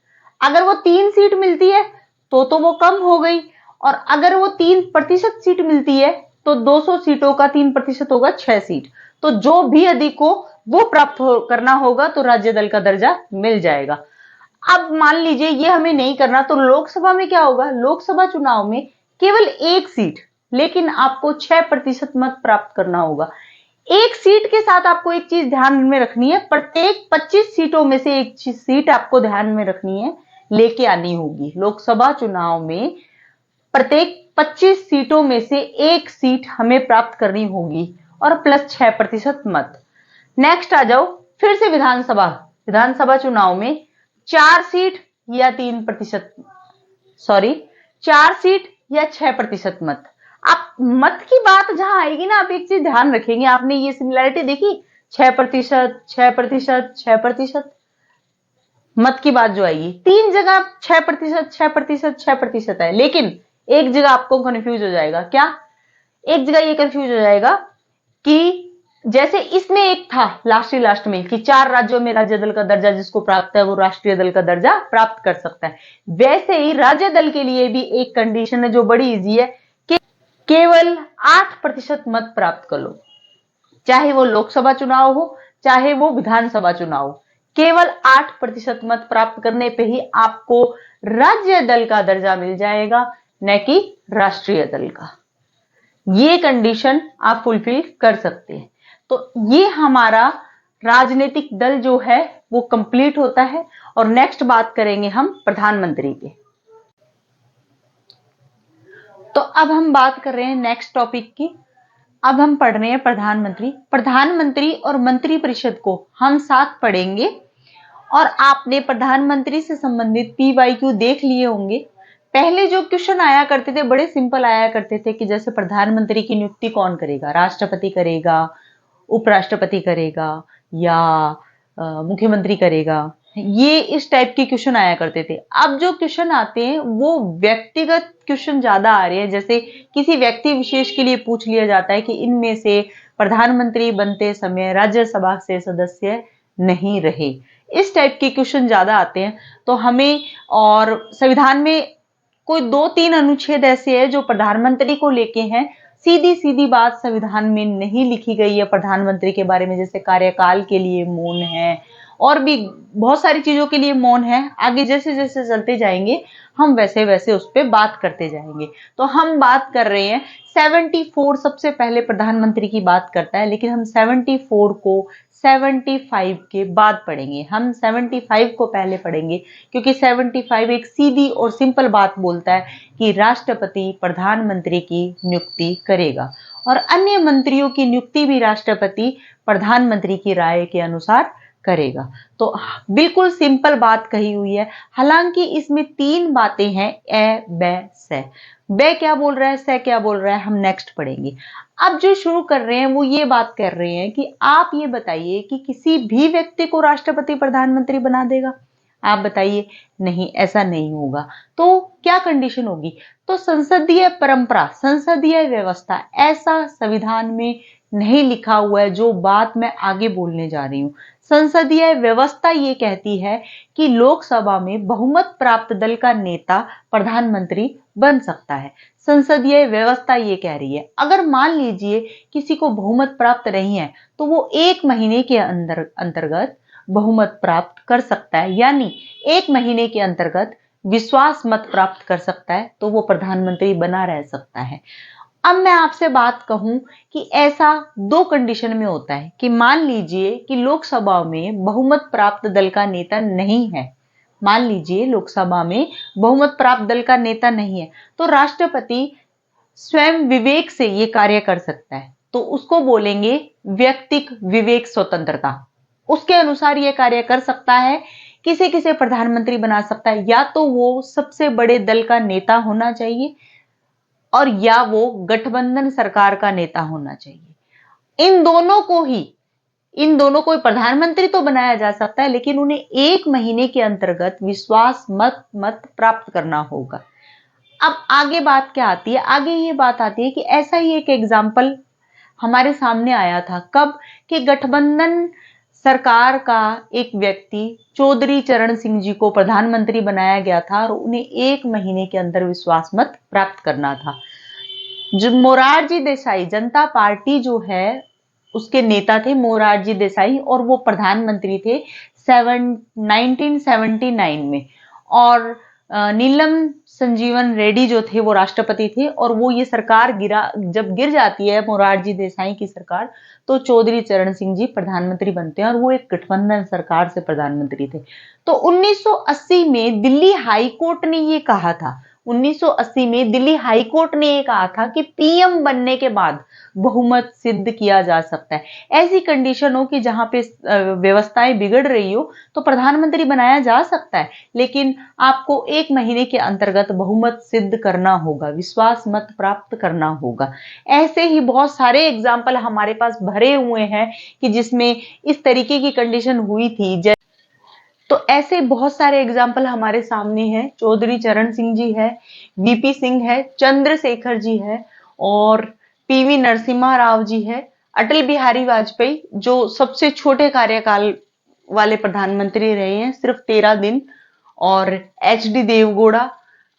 अगर वो 3 सीट मिलती है तो वो कम हो गई, और अगर वो 3% सीट मिलती है तो 200 सीटों का 3% होगा 6 सीट। तो जो भी अधिक हो वो प्राप्त करना होगा, तो राज्य दल का दर्जा मिल जाएगा। अब मान लीजिए ये हमें नहीं करना, तो लोकसभा में क्या होगा? लोकसभा चुनाव में केवल 1 सीट, लेकिन आपको 6% मत प्राप्त करना होगा। 1 सीट के साथ आपको एक चीज ध्यान में रखनी है, प्रत्येक 25 सीटों में से एक सीट आपको ध्यान में रखनी है, लेके आनी होगी। लोकसभा चुनाव में प्रत्येक 25 सीटों में से 1 सीट हमें प्राप्त करनी होगी, और प्लस 6% मत। नेक्स्ट आ जाओ, फिर से विधानसभा चुनाव में 4 सीट या 3%, सॉरी 4 सीट या 6% मत। आप मत की बात जहां आएगी ना, आप एक चीज ध्यान रखेंगे, आपने ये सिमिलैरिटी देखी 6%, 6%, 6%, मत की बात जो आएगी 3 जगह 6%, 6%, 6% है, लेकिन एक जगह आपको कंफ्यूज हो जाएगा। क्या? एक जगह ये कंफ्यूज हो जाएगा कि जैसे इसमें एक था लास्ट में कि 4 राज्यों में राज्य दल का दर्जा जिसको प्राप्त है वो राष्ट्रीय दल का दर्जा प्राप्त कर सकता है। वैसे ही राज्य दल के लिए भी एक कंडीशन है जो बड़ी इजी है कि केवल 8% मत प्राप्त कर लो, चाहे वो लोकसभा चुनाव हो चाहे वो विधानसभा चुनाव हो, केवल 8% मत प्राप्त करने पे ही आपको राज्य दल का दर्जा मिल जाएगा, न कि राष्ट्रीय दल का। ये कंडीशन आप फुलफिल कर सकते हैं। तो ये हमारा राजनीतिक दल जो है वो कंप्लीट होता है। और नेक्स्ट बात करेंगे हम प्रधानमंत्री के। तो अब हम बात कर रहे हैं नेक्स्ट टॉपिक की। अब हम पढ़ रहे हैं प्रधानमंत्री। प्रधानमंत्री और मंत्रिपरिषद को हम साथ पढ़ेंगे। और आपने प्रधानमंत्री से संबंधित PYQ देख लिए होंगे। पहले जो क्वेश्चन आया करते थे बड़े सिंपल आया करते थे कि जैसे प्रधानमंत्री की नियुक्ति कौन करेगा, राष्ट्रपति करेगा, उपराष्ट्रपति करेगा या मुख्यमंत्री करेगा। ये इस टाइप के क्वेश्चन आया करते थे। अब जो क्वेश्चन आते हैं वो व्यक्तिगत क्वेश्चन ज्यादा आ रहे हैं। जैसे किसी व्यक्ति विशेष के लिए पूछ लिया जाता है कि इनमें से प्रधानमंत्री बनते समय राज्यसभा से सदस्य नहीं रहे। इस टाइप के क्वेश्चन ज्यादा आते हैं। तो हमें, और संविधान में कोई 2-3 अनुच्छेद ऐसे हैं जो प्रधानमंत्री को लेके हैं। सीधी सीधी बात संविधान में नहीं लिखी गई है प्रधानमंत्री के बारे में, जैसे कार्यकाल के लिए मौन है और भी बहुत सारी चीजों के लिए मौन है। आगे जैसे जैसे चलते जाएंगे हम वैसे वैसे उस पर बात करते जाएंगे। तो हम बात कर रहे हैं 74 सबसे पहले प्रधानमंत्री की बात करता है, लेकिन हम 74 को 75 के बाद पढ़ेंगे। हम 75 को पहले पढ़ेंगे क्योंकि 75 एक सीधी और सिंपल बात बोलता है कि राष्ट्रपति प्रधानमंत्री की नियुक्ति करेगा और अन्य मंत्रियों की नियुक्ति भी राष्ट्रपति प्रधानमंत्री की राय के अनुसार करेगा। तो बिल्कुल सिंपल बात कही हुई है। हालांकि इसमें 3 बातें हैं, ए, ब, से। ब क्या बोल रहा है, से क्या बोल रहा है, हम नेक्स्ट पढ़ेंगे। अब जो शुरू कर रहे हैं वो ये बात कर रहे हैं कि आप ये बताइए कि किसी भी व्यक्ति को राष्ट्रपति प्रधानमंत्री बना देगा। आप बताइए, नहीं, ऐसा नहीं होगा। तो क्या कंडीशन होगी? तो संसदीय परंपरा, संसदीय व्यवस्था, ऐसा संविधान में नहीं लिखा हुआ है जो बात मैं आगे बोलने जा रही हूं। संसदीय व्यवस्था ये कहती है कि लोकसभा में बहुमत प्राप्त दल का नेता प्रधानमंत्री बन सकता है। संसदीय व्यवस्था ये कह रही है। अगर मान लीजिए किसी को बहुमत प्राप्त नहीं है तो वो 1 महीने के अंतर्गत बहुमत प्राप्त कर सकता है, यानी 1 महीने के अंतर्गत विश्वास मत प्राप्त कर सकता है, तो वो प्रधानमंत्री बना रह सकता है। अब मैं आपसे बात कहूं कि ऐसा 2 कंडीशन में होता है कि मान लीजिए कि लोकसभा में बहुमत प्राप्त दल का नेता नहीं है। मान लीजिए लोकसभा में बहुमत प्राप्त दल का नेता नहीं है तो राष्ट्रपति स्वयं विवेक से ये कार्य कर सकता है। तो उसको बोलेंगे व्यक्तिक विवेक स्वतंत्रता। उसके अनुसार ये कार्य कर सकता है। किसे किसे प्रधानमंत्री बना सकता है? या तो वो सबसे बड़े दल का नेता होना चाहिए और या वो गठबंधन सरकार का नेता होना चाहिए। इन दोनों को प्रधानमंत्री तो बनाया जा सकता है, लेकिन उन्हें 1 महीने के अंतर्गत विश्वास मत प्राप्त करना होगा। अब आगे बात क्या आती है? आगे ये बात आती है कि ऐसा ही एक एग्जाम्पल हमारे सामने आया था। कब? कि गठबंधन सरकार का एक व्यक्ति चौधरी चरण सिंह जी को प्रधानमंत्री बनाया गया था और उन्हें 1 महीने के अंदर विश्वास मत प्राप्त करना था। जो मोरारजी देसाई, जनता पार्टी जो है उसके नेता थे मोरारजी देसाई और वो प्रधानमंत्री थे 1979 में। और नीलम संजीवन रेड्डी जो थे वो राष्ट्रपति थे और वो ये सरकार जब गिर जाती है मोरारजी देसाई की सरकार, तो चौधरी चरण सिंह जी प्रधानमंत्री बनते हैं और वो एक गठबंधन सरकार से प्रधानमंत्री थे। तो 1980 में दिल्ली हाई कोर्ट ने ये कहा था, 1980 में दिल्ली हाई कोर्ट ने ये कहा था कि पीएम बनने के बाद बहुमत सिद्ध किया जा सकता है। ऐसी कंडीशन हो कि जहां पे व्यवस्थाएं बिगड़ रही हो तो प्रधानमंत्री बनाया जा सकता है, लेकिन आपको 1 महीने के अंतर्गत बहुमत सिद्ध करना होगा, विश्वास मत प्राप्त करना होगा। ऐसे ही बहुत सारे एग्जाम्पल हमारे पास भरे हुए हैं कि जिसमें इस तरीके की कंडीशन हुई थी। तो ऐसे बहुत सारे एग्जाम्पल हमारे सामने हैं। चौधरी चरण सिंह जी है, वीपी सिंह है, चंद्रशेखर जी है और पीवी नरसिम्हा राव जी है, अटल बिहारी वाजपेयी जो सबसे छोटे कार्यकाल वाले प्रधानमंत्री रहे हैं, सिर्फ 13 दिन, और एचडी देवगौड़ा,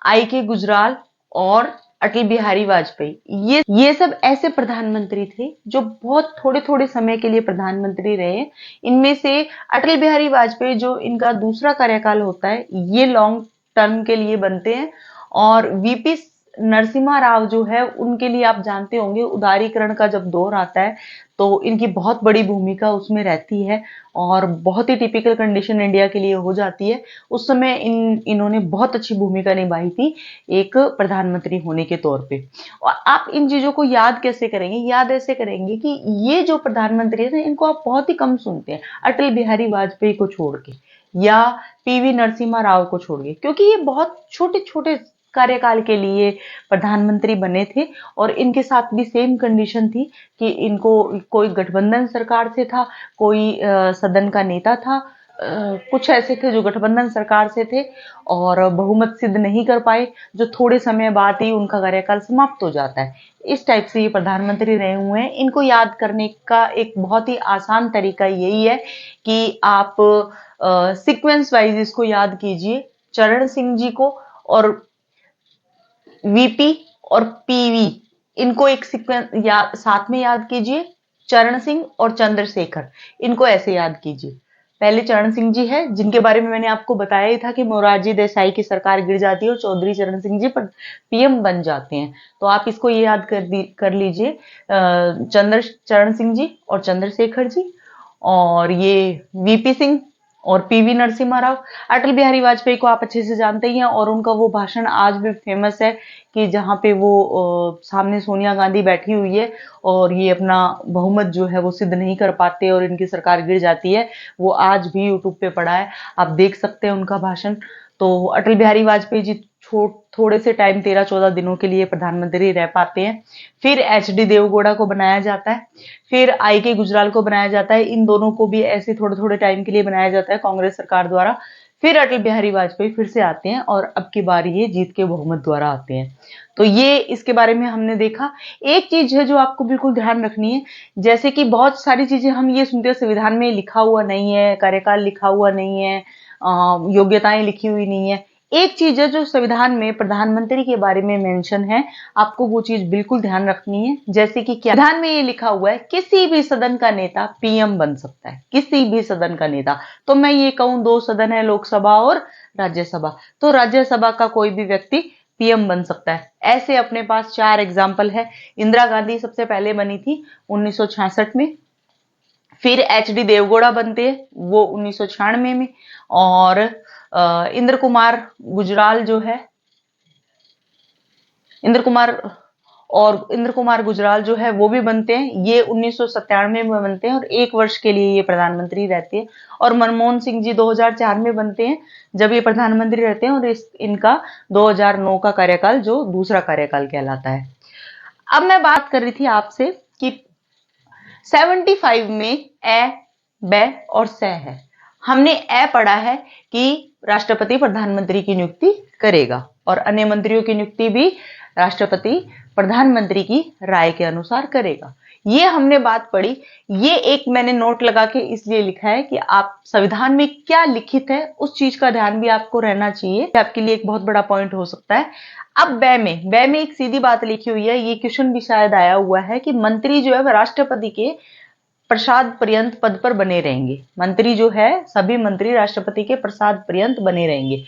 आई के गुजराल और अटल बिहारी वाजपेयी, ये सब ऐसे प्रधानमंत्री थे जो बहुत थोड़े थोड़े समय के लिए प्रधानमंत्री रहे। इनमें से अटल बिहारी वाजपेयी जो इनका दूसरा कार्यकाल होता है ये लॉन्ग टर्म के लिए बनते हैं, और वीपी नरसिम्हा राव जो है उनके लिए आप जानते होंगे उदारीकरण का जब दौर आता है तो इनकी बहुत बड़ी भूमिका उसमें रहती है और बहुत ही टिपिकल कंडीशन इंडिया के लिए हो जाती है। उस समय इन्होंने बहुत अच्छी भूमिका निभाई थी एक प्रधानमंत्री होने के तौर पे। और आप इन चीजों को याद कैसे करेंगे? याद ऐसे करेंगे कि ये जो प्रधानमंत्री है इनको आप बहुत ही कम सुनते हैं अटल बिहारी वाजपेयी को छोड़ के या पीवी नरसिम्हा राव को छोड़ के, क्योंकि ये बहुत छोटे छोटे कार्यकाल के लिए प्रधानमंत्री बने थे और इनके साथ भी सेम कंडीशन थी कि इनको कोई गठबंधन सरकार से था, कोई सदन का नेता था, कुछ ऐसे थे जो गठबंधन सरकार से थे और बहुमत सिद्ध नहीं कर पाए, जो थोड़े समय बाद ही उनका कार्यकाल समाप्त हो जाता है। इस टाइप से ये प्रधानमंत्री रहे हुए हैं। इनको याद करने का एक बहुत ही आसान तरीका यही है कि आप सीक्वेंस वाइज इसको याद कीजिए। चरण सिंह जी को और वीपी और पीवी इनको एक सीक्वेंस साथ में याद कीजिए। चरण सिंह और चंद्रशेखर इनको ऐसे याद कीजिए। पहले चरण सिंह जी है जिनके बारे में मैंने आपको बताया ही था कि मोरारजी देसाई की सरकार गिर जाती है और चौधरी चरण सिंह जी पीएम बन जाते हैं, तो आप इसको ये याद कर लीजिए चरण सिंह जी और चंद्रशेखर जी। और ये वीपी सिंह और पीवी नरसिम्हा राव। अटल बिहारी वाजपेयी को आप अच्छे से जानते ही हैं और उनका वो भाषण आज भी फेमस है कि जहां पे वो सामने सोनिया गांधी बैठी हुई है और ये अपना बहुमत जो है वो सिद्ध नहीं कर पाते और इनकी सरकार गिर जाती है, वो आज भी यूट्यूब पे पड़ा है, आप देख सकते हैं उनका भाषण। तो अटल बिहारी वाजपेयी जी थोड़े से टाइम 13-14 दिनों के लिए प्रधानमंत्री रह पाते हैं। फिर एचडी देवगौड़ा को बनाया जाता है, फिर आई के गुजराल को बनाया जाता है। इन दोनों को भी ऐसे थोड़े थोड़े टाइम के लिए बनाया जाता है कांग्रेस सरकार द्वारा। फिर अटल बिहारी वाजपेयी फिर से आते हैं और अब की बार ये जीत के बहुमत द्वारा आते हैं। तो ये इसके बारे में हमने देखा। एक चीज है जो आपको बिल्कुल ध्यान रखनी है, जैसे कि बहुत सारी चीजें हम ये सुनते हैं संविधान में लिखा हुआ नहीं है, कार्यकाल लिखा हुआ नहीं है, योग्यताएं लिखी हुई नहीं है। एक चीज है जो संविधान में प्रधानमंत्री के बारे में मेंशन है, आपको वो चीज बिल्कुल ध्यान रखनी है। जैसे कि क्या संविधान में ये लिखा हुआ है, किसी भी सदन का नेता पीएम बन सकता है, किसी भी सदन का नेता। तो मैं ये कहूं 2 सदन है, लोकसभा और राज्यसभा, तो राज्यसभा का कोई भी व्यक्ति पीएम बन सकता है। ऐसे अपने पास 4 एग्जाम्पल है। इंदिरा गांधी सबसे पहले बनी थी 1966 में, फिर एचडी देवगौड़ा बनते हैं वो 1996 में, और इंद्र कुमार गुजराल जो है इंद्र कुमार गुजराल जो है वो भी बनते हैं, ये 1997 में बनते हैं और 1 वर्ष के लिए ये प्रधानमंत्री रहते हैं। और मनमोहन सिंह जी 2004 में बनते हैं जब ये प्रधानमंत्री रहते हैं, और इनका 2009 का कार्यकाल जो दूसरा कार्यकाल कहलाता है। अब मैं बात कर रही थी आपसे कि 75 में ए, ब और स है। हमने ए पढ़ा है कि राष्ट्रपति प्रधानमंत्री की नियुक्ति करेगा और अन्य मंत्रियों की नियुक्ति भी राष्ट्रपति प्रधानमंत्री की राय के अनुसार करेगा। ये हमने बात पढ़ी। ये एक मैंने नोट लगा के इसलिए लिखा है कि आप संविधान में क्या लिखित है उस चीज का ध्यान भी आपको रहना चाहिए, आपके लिए एक बहुत बड़ा पॉइंट हो सकता है। अब ब में एक सीधी बात लिखी हुई है, ये क्वेश्चन भी शायद आया हुआ है कि मंत्री जो है वह राष्ट्रपति के प्रसाद पर्यंत पद पर बने रहेंगे। मंत्री जो है सभी मंत्री राष्ट्रपति के प्रसाद पर्यंत बने रहेंगे।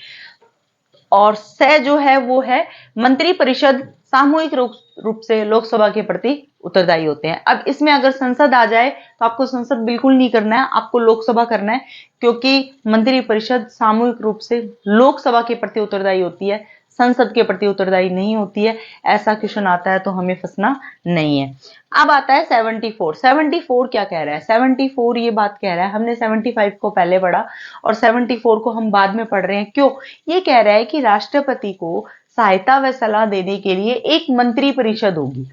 और स जो है वो है मंत्री परिषद सामूहिक रूप से लोकसभा के प्रति उत्तरदायी होते हैं। अब इसमें अगर संसद आ जाए तो आपको संसद बिल्कुल नहीं करना है, आपको लोकसभा करना है, क्योंकि मंत्री परिषद सामूहिक रूप से लोकसभा के प्रति उत्तरदायी होती है, संसद के प्रति उत्तरदायी नहीं होती है। ऐसा क्वेश्चन आता है तो हमें फंसना नहीं है। अब आता है 74 क्या कह रहा है? 74 ये बात कह रहा है, हमने 75 को पहले पढ़ा और 74 को हम बाद में पढ़ रहे हैं। क्यों? ये कह रहा है कि राष्ट्रपति को सहायता व सलाह देने के लिए एक मंत्री परिषद होगी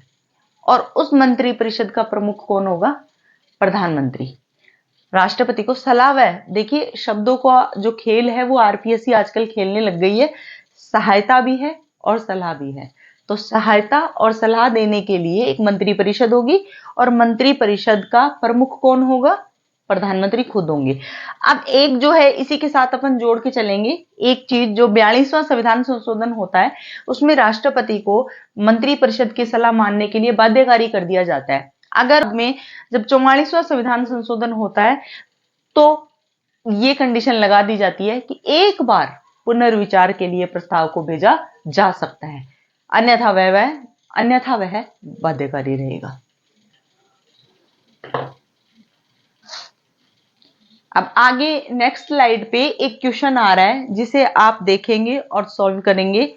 और उस मंत्री परिषद का प्रमुख कौन होगा? प्रधानमंत्री। राष्ट्रपति को सलाह व, देखिए शब्दों का जो खेल है वो आरपीएससी आजकल खेलने लग गई है, सहायता भी है और सलाह भी है। तो सहायता और सलाह देने के लिए एक मंत्री परिषद होगी और मंत्री परिषद का प्रमुख कौन होगा? प्रधानमंत्री खुद होंगे। अब एक जो है इसी के साथ अपन जोड़ के चलेंगे, एक चीज जो 42वां संविधान संशोधन होता है उसमें राष्ट्रपति को मंत्रिपरिषद की सलाह मानने के लिए बाध्यकारी कर दिया जाता है। अगर में जब 44वां संविधान संशोधन होता है तो ये कंडीशन लगा दी जाती है कि एक बार पुनर्विचार के लिए प्रस्ताव को भेजा जा सकता है, अन्यथा वह बाध्यकारी रहेगा। अब आगे नेक्स्ट स्लाइड पे एक क्वेश्चन आ रहा है जिसे आप देखेंगे और सॉल्व करेंगे।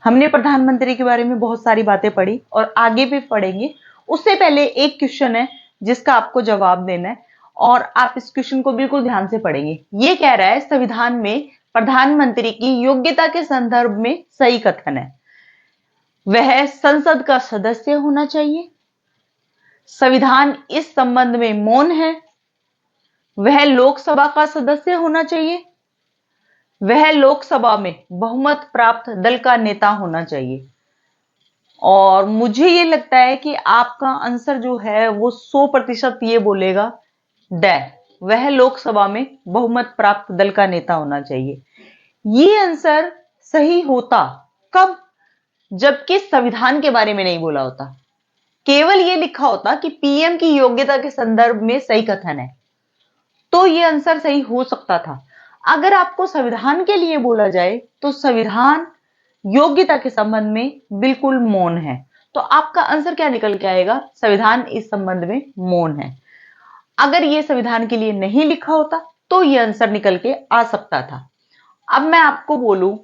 हमने प्रधानमंत्री के बारे में बहुत सारी बातें पढ़ी और आगे भी पढ़ेंगे। उससे पहले एक क्वेश्चन है जिसका आपको जवाब देना है और आप इस क्वेश्चन को बिल्कुल ध्यान से पढ़ेंगे। ये कह रहा है संविधान में प्रधानमंत्री की योग्यता के संदर्भ में सही कथन है, वह संसद का सदस्य होना चाहिए, संविधान इस संबंध में मौन है, वह लोकसभा का सदस्य होना चाहिए, वह लोकसभा में बहुमत प्राप्त दल का नेता होना चाहिए। और मुझे ये लगता है कि आपका आंसर जो है वो 100% ये बोलेगा ड, वह लोकसभा में बहुमत प्राप्त दल का नेता होना चाहिए। ये आंसर सही होता कब? जबकि संविधान के बारे में नहीं बोला होता, केवल ये लिखा होता कि पीएम की योग्यता के संदर्भ में सही कथन है, तो ये आंसर सही हो सकता था। अगर आपको संविधान के लिए बोला जाए तो संविधान योग्यता के संबंध में बिल्कुल मौन है, तो आपका आंसर क्या निकल के आएगा? संविधान इस संबंध में मौन है। अगर ये संविधान के लिए नहीं लिखा होता तो ये आंसर निकल के आ सकता था। अब मैं आपको बोलूं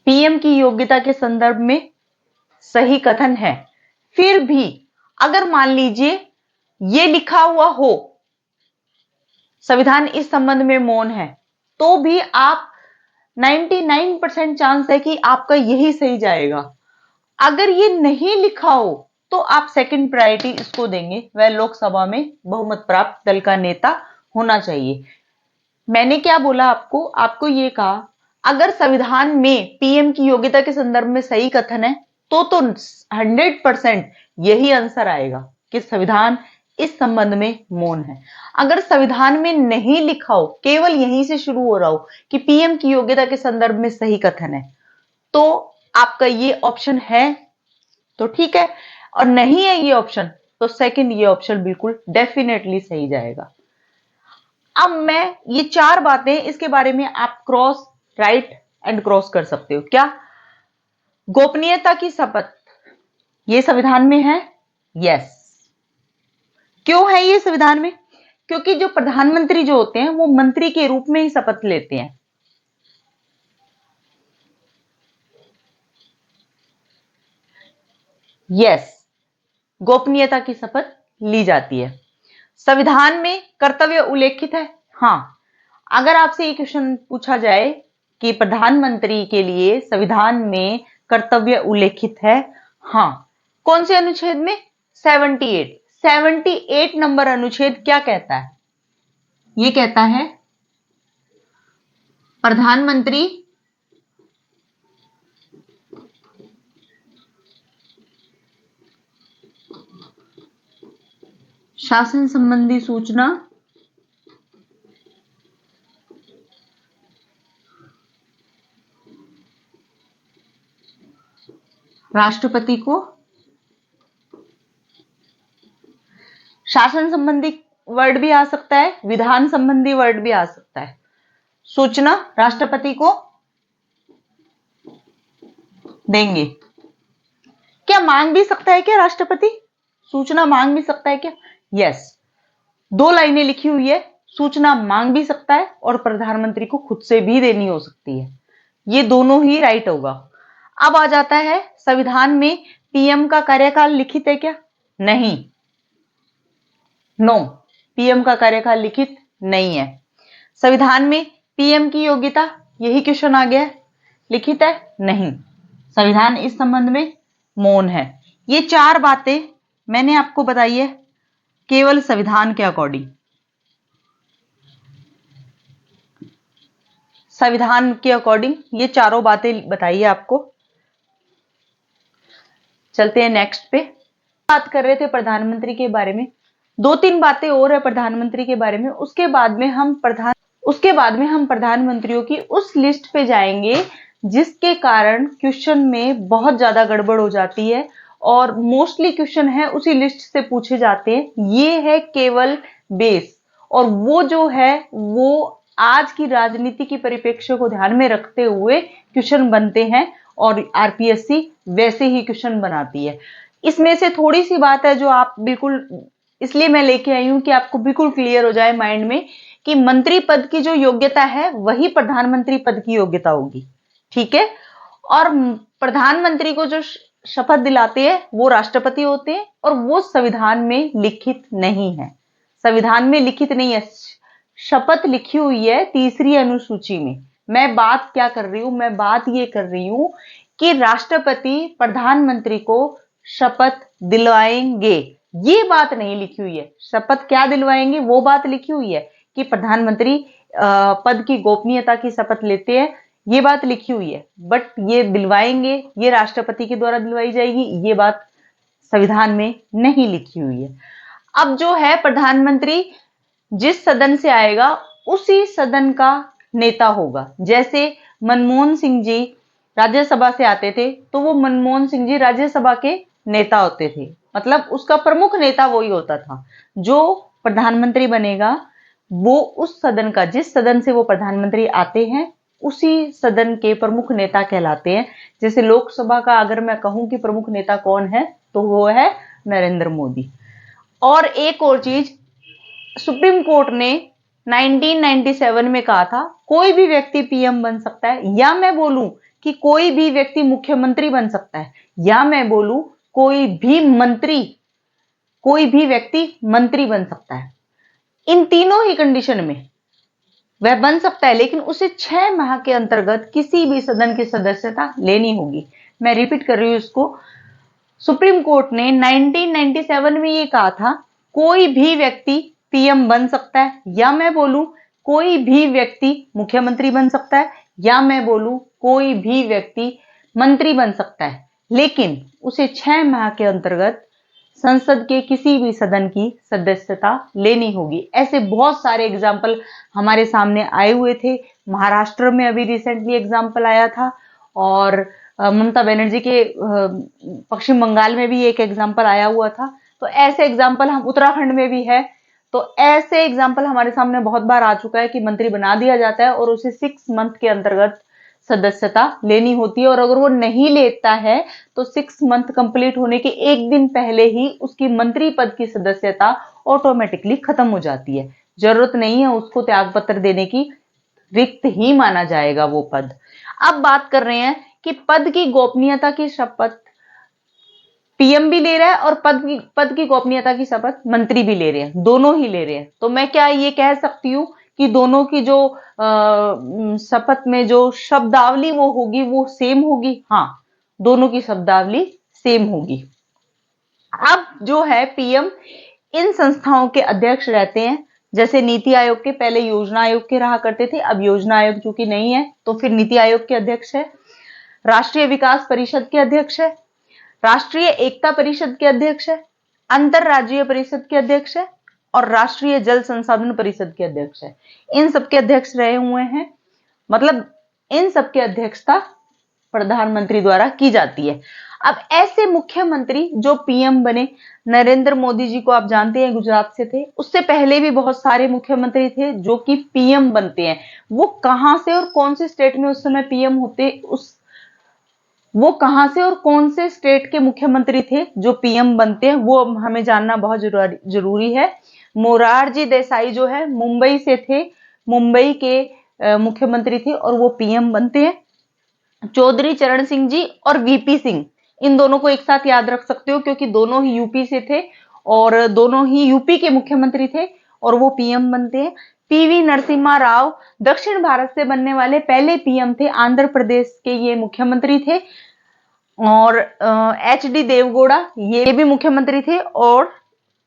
पीएम की योग्यता के संदर्भ में सही कथन है, फिर भी अगर मान लीजिए ये लिखा हुआ हो संविधान इस संबंध में मौन है, तो भी आप 99% चांस है कि आपका यही सही जाएगा। अगर ये नहीं लिखा हो तो आप सेकंड प्रायोरिटी इसको देंगे, वह लोकसभा में बहुमत प्राप्त दल का नेता होना चाहिए। मैंने क्या बोला आपको? आपको ये कहा अगर संविधान में पीएम की योग्यता के संदर्भ में सही कथन है तो 100% यही आंसर आएगा कि संविधान इस संबंध में मौन है। अगर संविधान में नहीं लिखा हो, केवल यहीं से शुरू हो रहा हो कि पीएम की योग्यता के संदर्भ में सही कथन है, तो आपका ये ऑप्शन है तो ठीक है, और नहीं है ये ऑप्शन तो सेकंड ये ऑप्शन बिल्कुल डेफिनेटली सही जाएगा। अब मैं ये 4 बातें इसके बारे में आप क्रॉस राइट एंड क्रॉस कर सकते हो। क्या? गोपनीयता की शपथ ये संविधान में है? यस। क्यों है ये संविधान में? क्योंकि जो प्रधानमंत्री जो होते हैं वो मंत्री के रूप में ही शपथ लेते हैं। यस, गोपनीयता की शपथ ली जाती है। संविधान में कर्तव्य उल्लेखित है? हां। अगर आपसे ये क्वेश्चन पूछा जाए कि प्रधानमंत्री के लिए संविधान में कर्तव्य उल्लेखित है? हां। कौन से अनुच्छेद में? 78 नंबर अनुच्छेद क्या कहता है? ये कहता है प्रधानमंत्री शासन संबंधी सूचना राष्ट्रपति को, शासन संबंधी वर्ड भी आ सकता है, विधान संबंधी वर्ड भी आ सकता है, सूचना राष्ट्रपति को देंगे। क्या मांग भी सकता है क्या राष्ट्रपति? सूचना मांग भी सकता है क्या? यस। 2 लाइनें लिखी हुई है, सूचना मांग भी सकता है और प्रधानमंत्री को खुद से भी देनी हो सकती है। ये दोनों ही राइट होगा। अब आ जाता है संविधान में पीएम का कार्यकाल लिखित है क्या? नहीं, नो, पीएम का कार्यकाल लिखित नहीं है। संविधान में पीएम की योग्यता, यही क्वेश्चन आ गया, लिखित है? नहीं, संविधान इस संबंध में मौन है। ये 4 बातें मैंने आपको बताई है केवल संविधान के अकॉर्डिंग, संविधान के अकॉर्डिंग ये चारों बातें बताइए आपको। चलते हैं नेक्स्ट पे। बात कर रहे थे प्रधानमंत्री के बारे में, 2-3 बातें और है प्रधानमंत्री के बारे में। उसके बाद में हम प्रधानमंत्रियों की उस लिस्ट पे जाएंगे जिसके कारण क्वेश्चन में बहुत ज्यादा गड़बड़ हो जाती है और मोस्टली क्वेश्चन है उसी लिस्ट से पूछे जाते हैं। ये है केवल बेस, और वो जो है वो आज की राजनीति की परिप्रेक्ष्य को ध्यान में रखते हुए क्वेश्चन बनते हैं और आरपीएससी वैसे ही क्वेश्चन बनाती है। इसमें से थोड़ी सी बात है जो आप बिल्कुल, इसलिए मैं लेके आई हूं कि आपको बिल्कुल क्लियर हो जाए माइंड में कि मंत्री पद की जो योग्यता है वही प्रधानमंत्री पद की योग्यता होगी, ठीक है। और प्रधानमंत्री को जो शपथ दिलाते हैं वो राष्ट्रपति होते हैं और वो संविधान में लिखित नहीं है, संविधान में लिखित नहीं है, शपथ लिखी हुई है 3री अनुसूची में। मैं बात क्या कर रही हूं, मैं बात ये कर रही हूं कि राष्ट्रपति प्रधानमंत्री को शपथ दिलवाएंगे, ये बात नहीं लिखी हुई है। शपथ क्या दिलवाएंगे वो बात लिखी हुई है कि प्रधानमंत्री पद की गोपनीयता की शपथ लेते हैं, ये बात लिखी हुई है, बट ये दिलवाएंगे ये राष्ट्रपति के द्वारा दिलवाई जाएगी, ये बात संविधान में नहीं लिखी हुई है। अब जो है प्रधानमंत्री जिस सदन से आएगा उसी सदन का नेता होगा। जैसे मनमोहन सिंह जी राज्यसभा से आते थे तो वो मनमोहन सिंह जी राज्यसभा के नेता होते थे, मतलब उसका प्रमुख नेता वही होता था। जो प्रधानमंत्री बनेगा वो उस सदन का, जिस सदन से वो प्रधानमंत्री आते हैं उसी सदन के प्रमुख नेता कहलाते हैं। जैसे लोकसभा का अगर मैं कहूं कि प्रमुख नेता कौन है तो वो है नरेंद्र मोदी। और एक और चीज, सुप्रीम कोर्ट ने 1997 में कहा था कोई भी व्यक्ति पीएम बन सकता है, या मैं बोलूं कि कोई भी व्यक्ति मुख्यमंत्री बन सकता है, या मैं बोलूं कोई भी व्यक्ति मंत्री बन सकता है। इन तीनों ही कंडीशन में वह बन सकता है, लेकिन उसे 6 माह के अंतर्गत किसी भी सदन की सदस्यता लेनी होगी। मैं रिपीट कर रही हूं इसको, सुप्रीम कोर्ट ने 1997 में ये कहा था कोई भी व्यक्ति पीएम बन सकता है, या मैं बोलूं कोई भी व्यक्ति मुख्यमंत्री बन सकता है, या मैं बोलूं कोई भी व्यक्ति मंत्री बन सकता है, लेकिन उसे 6 माह के अंतर्गत संसद के किसी भी सदन की सदस्यता लेनी होगी। ऐसे बहुत सारे एग्जाम्पल हमारे सामने आए हुए थे। महाराष्ट्र में अभी रिसेंटली एग्जाम्पल आया था, और ममता बनर्जी के पश्चिम बंगाल में भी एक एग्जाम्पल आया हुआ था। तो ऐसे एग्जाम्पल हम उत्तराखंड में भी है। तो ऐसे एग्जाम्पल हमारे सामने बहुत बार आ चुका है कि मंत्री बना दिया जाता है और उसे 6 मंथ के अंतर्गत सदस्यता लेनी होती है, और अगर वो नहीं लेता है तो 6 मंथ कंप्लीट होने के एक दिन पहले ही उसकी मंत्री पद की सदस्यता ऑटोमेटिकली खत्म हो जाती है। जरूरत नहीं है उसको त्याग पत्र देने की, रिक्त ही माना जाएगा वो पद। अब बात कर रहे हैं कि पद की गोपनीयता की शपथ पीएम भी ले रहा है और पद की गोपनीयता की शपथ मंत्री भी ले रहे हैं, दोनों ही ले रहे हैं। तो मैं क्या ये कह सकती हूँ कि दोनों की जो शपथ में जो शब्दावली वो होगी वो सेम होगी? हाँ, दोनों की शब्दावली सेम होगी। अब जो है पीएम इन संस्थाओं के अध्यक्ष रहते हैं। जैसे नीति आयोग के, पहले योजना आयोग के रहा करते थे, अब योजना आयोग चूंकि नहीं है तो फिर नीति आयोग के अध्यक्ष है। राष्ट्रीय विकास परिषद के अध्यक्ष है, राष्ट्रीय एकता परिषद के अध्यक्ष है, अंतरराज्यीय परिषद के अध्यक्ष है और राष्ट्रीय जल संसाधन परिषद के अध्यक्ष है। इन सबके अध्यक्ष रहे हुए हैं, मतलब इन सबके अध्यक्षता प्रधानमंत्री द्वारा की जाती है। अब ऐसे मुख्यमंत्री जो पीएम बने, नरेंद्र मोदी जी को आप जानते हैं गुजरात से थे, उससे पहले भी बहुत सारे मुख्यमंत्री थे जो कि पीएम बनते हैं। वो कहां से और कौन से स्टेट में उस समय पीएम होते, वो कहां से और कौन से स्टेट के मुख्यमंत्री थे जो पीएम बनते हैं, वो हमें जानना बहुत जरूरी है। मोरारजी देसाई जो है मुंबई से थे, मुंबई के मुख्यमंत्री थे और वो पीएम बनते हैं। चौधरी चरण सिंह जी और वीपी सिंह, इन दोनों को एक साथ याद रख सकते हो क्योंकि दोनों ही यूपी से थे और दोनों ही यूपी के मुख्यमंत्री थे और वो पीएम बनते हैं। पीवी नरसिम्हा राव दक्षिण भारत से बनने वाले पहले पीएम थे, आंध्र प्रदेश के ये मुख्यमंत्री थे। और एच.डी. देवगौड़ा ये भी मुख्यमंत्री थे और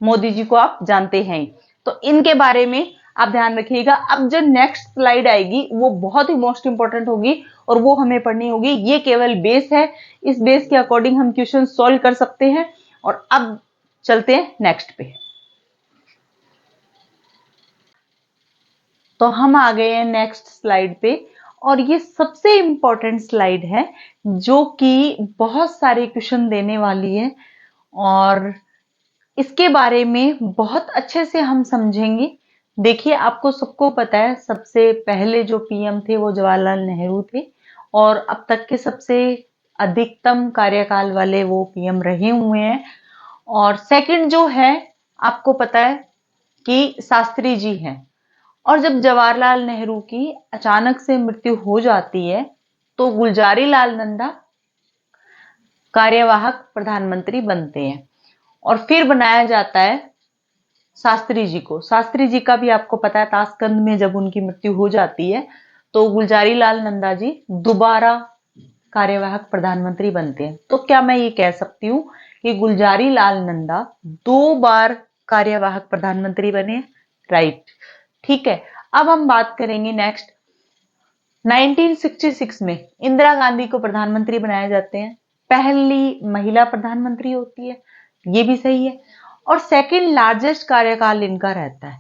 मोदी जी को आप जानते हैं। तो इनके बारे में आप ध्यान रखिएगा। अब जो नेक्स्ट स्लाइड आएगी वो बहुत ही मोस्ट इंपॉर्टेंट होगी और वो हमें पढ़नी होगी। ये केवल बेस है, इस बेस के अकॉर्डिंग हम क्वेश्चन सॉल्व कर सकते हैं। और अब चलते हैं नेक्स्ट पे। तो हम आ गए हैं नेक्स्ट स्लाइड पे और ये सबसे इंपॉर्टेंट स्लाइड है जो कि बहुत सारे क्वेश्चन देने वाली है और इसके बारे में बहुत अच्छे से हम समझेंगे। देखिए, आपको सबको पता है सबसे पहले जो पीएम थे वो जवाहरलाल नेहरू थे और अब तक के सबसे अधिकतम कार्यकाल वाले वो पीएम रहे हुए हैं। और सेकंड जो है, आपको पता है कि शास्त्री जी हैं। और जब जवाहरलाल नेहरू की अचानक से मृत्यु हो जाती है तो गुलजारी लाल नंदा कार्यवाहक प्रधानमंत्री बनते हैं और फिर बनाया जाता है शास्त्री जी को। शास्त्री जी का भी आपको पता है, ताशकंद में जब उनकी मृत्यु हो जाती है तो गुलजारी लाल नंदा जी दोबारा कार्यवाहक प्रधानमंत्री बनते हैं। तो क्या मैं ये कह सकती हूँ कि गुलजारी लाल नंदा 2 बार कार्यवाहक प्रधानमंत्री बने? राइट, ठीक है। अब हम बात करेंगे नेक्स्ट। 1966 में इंदिरा गांधी को प्रधानमंत्री बनाए जाते हैं, पहली महिला प्रधानमंत्री होती है, ये भी सही है। और सेकंड लार्जेस्ट कार्यकाल इनका रहता है।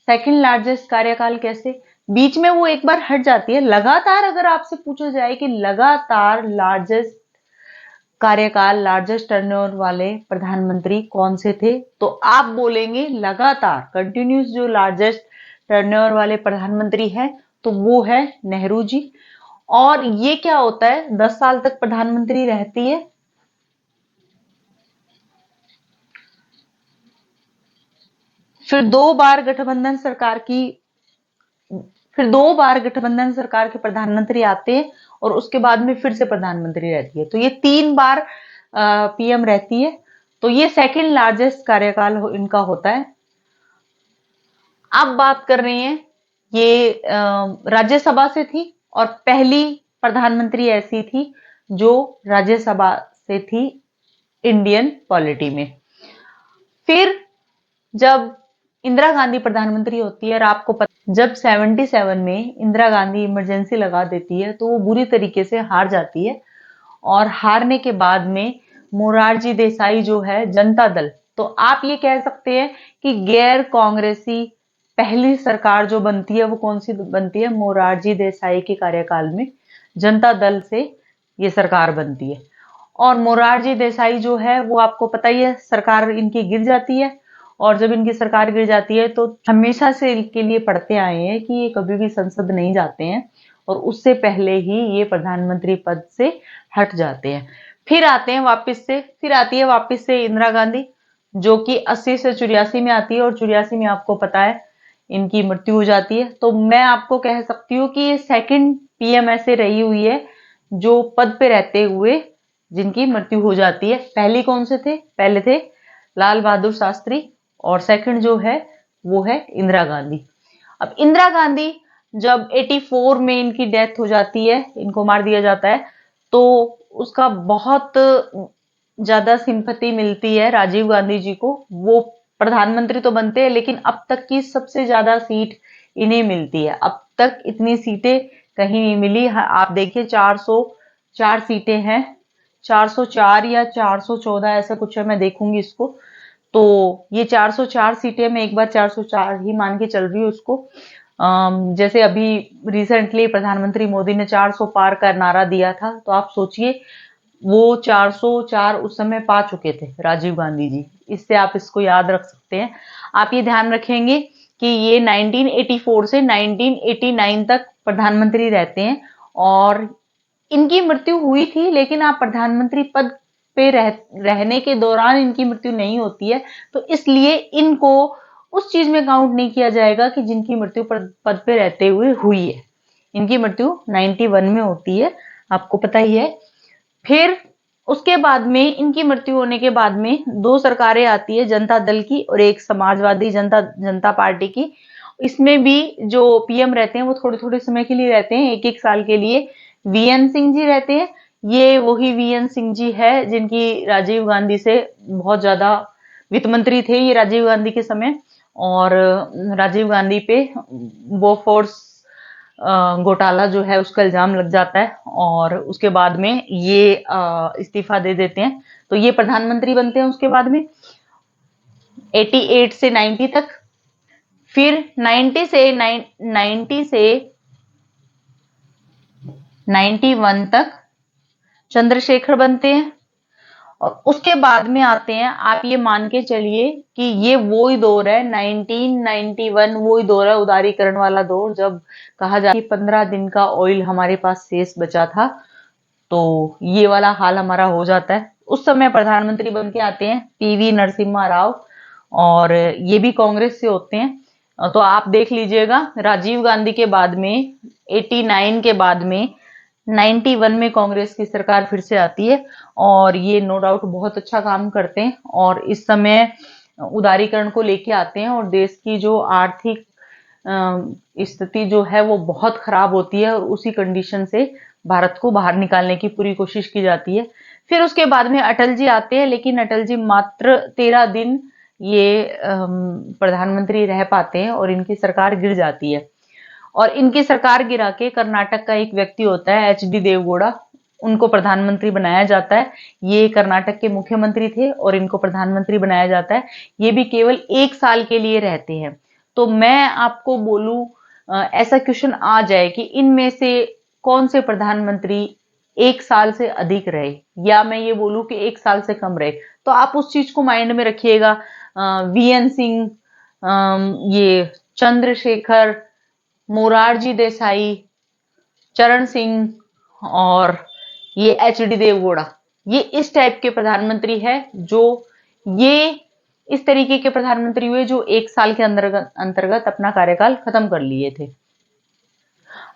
सेकंड लार्जेस्ट कार्यकाल कैसे? बीच में वो एक बार हट जाती है। लगातार अगर आपसे पूछा जाए कि लगातार लार्जेस्ट कार्यकाल, लार्जेस्ट टर्नओवर वाले प्रधानमंत्री कौन से थे, तो आप बोलेंगे लगातार कंटिन्यूस जो लार्जेस्ट टर्नओवर वाले प्रधानमंत्री है तो वो है नेहरू जी। और ये क्या होता है, 10 साल तक प्रधानमंत्री रहती है। फिर 2 बार गठबंधन सरकार की फिर 2 बार गठबंधन सरकार के प्रधानमंत्री आते हैं और उसके बाद में फिर से प्रधानमंत्री रहती है। तो ये 3 बार पीएम रहती है। तो ये सेकंड लार्जेस्ट कार्यकाल इनका होता है। अब बात कर रहे हैं, ये राज्यसभा से थी और पहली प्रधानमंत्री ऐसी थी जो राज्यसभा से थी इंडियन पॉलिटी में। फिर जब इंदिरा गांधी प्रधानमंत्री होती है और आपको पता, जब 77 में इंदिरा गांधी इमरजेंसी लगा देती है तो वो बुरी तरीके से हार जाती है और हारने के बाद में मोरारजी देसाई जो है जनता दल, तो आप ये कह सकते हैं कि गैर कांग्रेसी पहली सरकार जो बनती है वो कौन सी बनती है? मोरारजी देसाई के कार्यकाल में जनता दल से ये सरकार बनती है। और मोरारजी देसाई जो है वो आपको पता ही है, सरकार इनकी गिर जाती है और जब इनकी सरकार गिर जाती है तो हमेशा से इनके लिए पढ़ते आए हैं कि ये कभी भी संसद नहीं जाते हैं और उससे पहले ही ये प्रधानमंत्री पद से हट जाते हैं। फिर आते हैं वापस से, फिर आती है वापस से इंदिरा गांधी जो कि 80 से 84 में आती है और 84 में आपको पता है इनकी मृत्यु हो जाती है। तो मैं आपको कह सकती हूँ कि ये सेकंड पीएम ऐसे रही हुई है जो पद पे रहते हुए जिनकी मृत्यु हो जाती है। पहली कौन से थे? पहले थे लाल बहादुर शास्त्री और सेकंड जो है वो है इंदिरा गांधी। अब इंदिरा गांधी जब 84 में इनकी डेथ हो जाती है, इनको मार दिया जाता है, तो उसका बहुत ज्यादा सिंपैथी मिलती है राजीव गांधी जी को। वो प्रधानमंत्री तो बनते हैं लेकिन अब तक की सबसे ज्यादा सीट इन्हें मिलती है। अब तक इतनी सीटें कहीं नहीं मिली। आप देखिए 404 सीटें हैं, 404 या 414 ऐसा कुछ है, मैं देखूंगी इसको। तो ये 404 सीटें, मैं एक बार 404 ही मान के चल रही हूँ उसको। जैसे अभी रिसेंटली प्रधानमंत्री मोदी ने 400 पार का नारा दिया था, तो आप सोचिए वो 404 उस समय पा चुके थे राजीव गांधी जी। इससे आप इसको याद रख सकते हैं। आप ये ध्यान रखेंगे कि ये 1984 से 1989 तक प्रधानमंत्री रहते हैं और इनकी मृत्यु हुई थी लेकिन आप प्रधानमंत्री पद पे रहने के दौरान इनकी मृत्यु नहीं होती है, तो इसलिए इनको उस चीज में काउंट नहीं किया जाएगा कि जिनकी मृत्यु पद पे रहते हुए हुई है। इनकी मृत्यु 91 में होती है, आपको पता ही है। फिर उसके बाद में इनकी मृत्यु होने के बाद में 2 सरकारें आती है, जनता दल की और एक समाजवादी जनता पार्टी की। इसमें भी जो पीएम रहते हैं वो थोड़े थोड़े समय के लिए रहते हैं, 1-1 साल के लिए। वीएन सिंह जी रहते हैं। ये वही वीएन सिंह जी है जिनकी राजीव गांधी से बहुत ज्यादा वित्त मंत्री थे ये राजीव गांधी के समय। और राजीव गांधी पे बोफोर्स घोटाला जो है उसका इल्जाम लग जाता है और उसके बाद में ये इस्तीफा दे देते हैं। तो ये प्रधानमंत्री बनते हैं उसके बाद में 88 से 90 तक। फिर 90 से 91 तक चंद्रशेखर बनते हैं। और उसके बाद में आते हैं, आप ये मान के चलिए कि ये वो ही दौर है 1991, वो ही दौर है उदारीकरण वाला दौर, जब कहा जाए कि 15 दिन का ऑयल हमारे पास शेष बचा था। तो ये वाला हाल हमारा हो जाता है। उस समय प्रधानमंत्री बन के आते हैं पीवी नरसिम्हा राव, और ये भी कांग्रेस से होते हैं। तो आप देख लीजिएगा, राजीव गांधी के बाद में 89 के बाद में 91 में कांग्रेस की सरकार फिर से आती है और ये नो डाउट बहुत अच्छा काम करते हैं और इस समय उदारीकरण को लेके आते हैं और देश की जो आर्थिक स्थिति जो है वो बहुत खराब होती है और उसी कंडीशन से भारत को बाहर निकालने की पूरी कोशिश की जाती है। फिर उसके बाद में अटल जी आते हैं, लेकिन अटल जी मात्र 13 दिन ये प्रधानमंत्री रह पाते हैं और इनकी सरकार गिर जाती है। और इनकी सरकार गिरा के कर्नाटक का एक व्यक्ति होता है HD देवगौड़ा, उनको प्रधानमंत्री बनाया जाता है। ये कर्नाटक के मुख्यमंत्री थे और इनको प्रधानमंत्री बनाया जाता है। ये भी केवल 1 साल के लिए रहते हैं। तो मैं आपको बोलूं, ऐसा क्वेश्चन आ जाए कि इनमें से कौन से प्रधानमंत्री 1 साल से अधिक रहे, या मैं ये बोलूं कि 1 साल से कम रहे, तो आप उस चीज को माइंड में रखिएगा। VN सिंह, ये चंद्रशेखर, मोरारजी देसाई, चरण सिंह और ये HD देवगौड़ा, ये इस टाइप के प्रधानमंत्री है जो ये इस तरीके के प्रधानमंत्री हुए जो 1 साल के अंतर्गत अपना कार्यकाल खत्म कर लिए थे।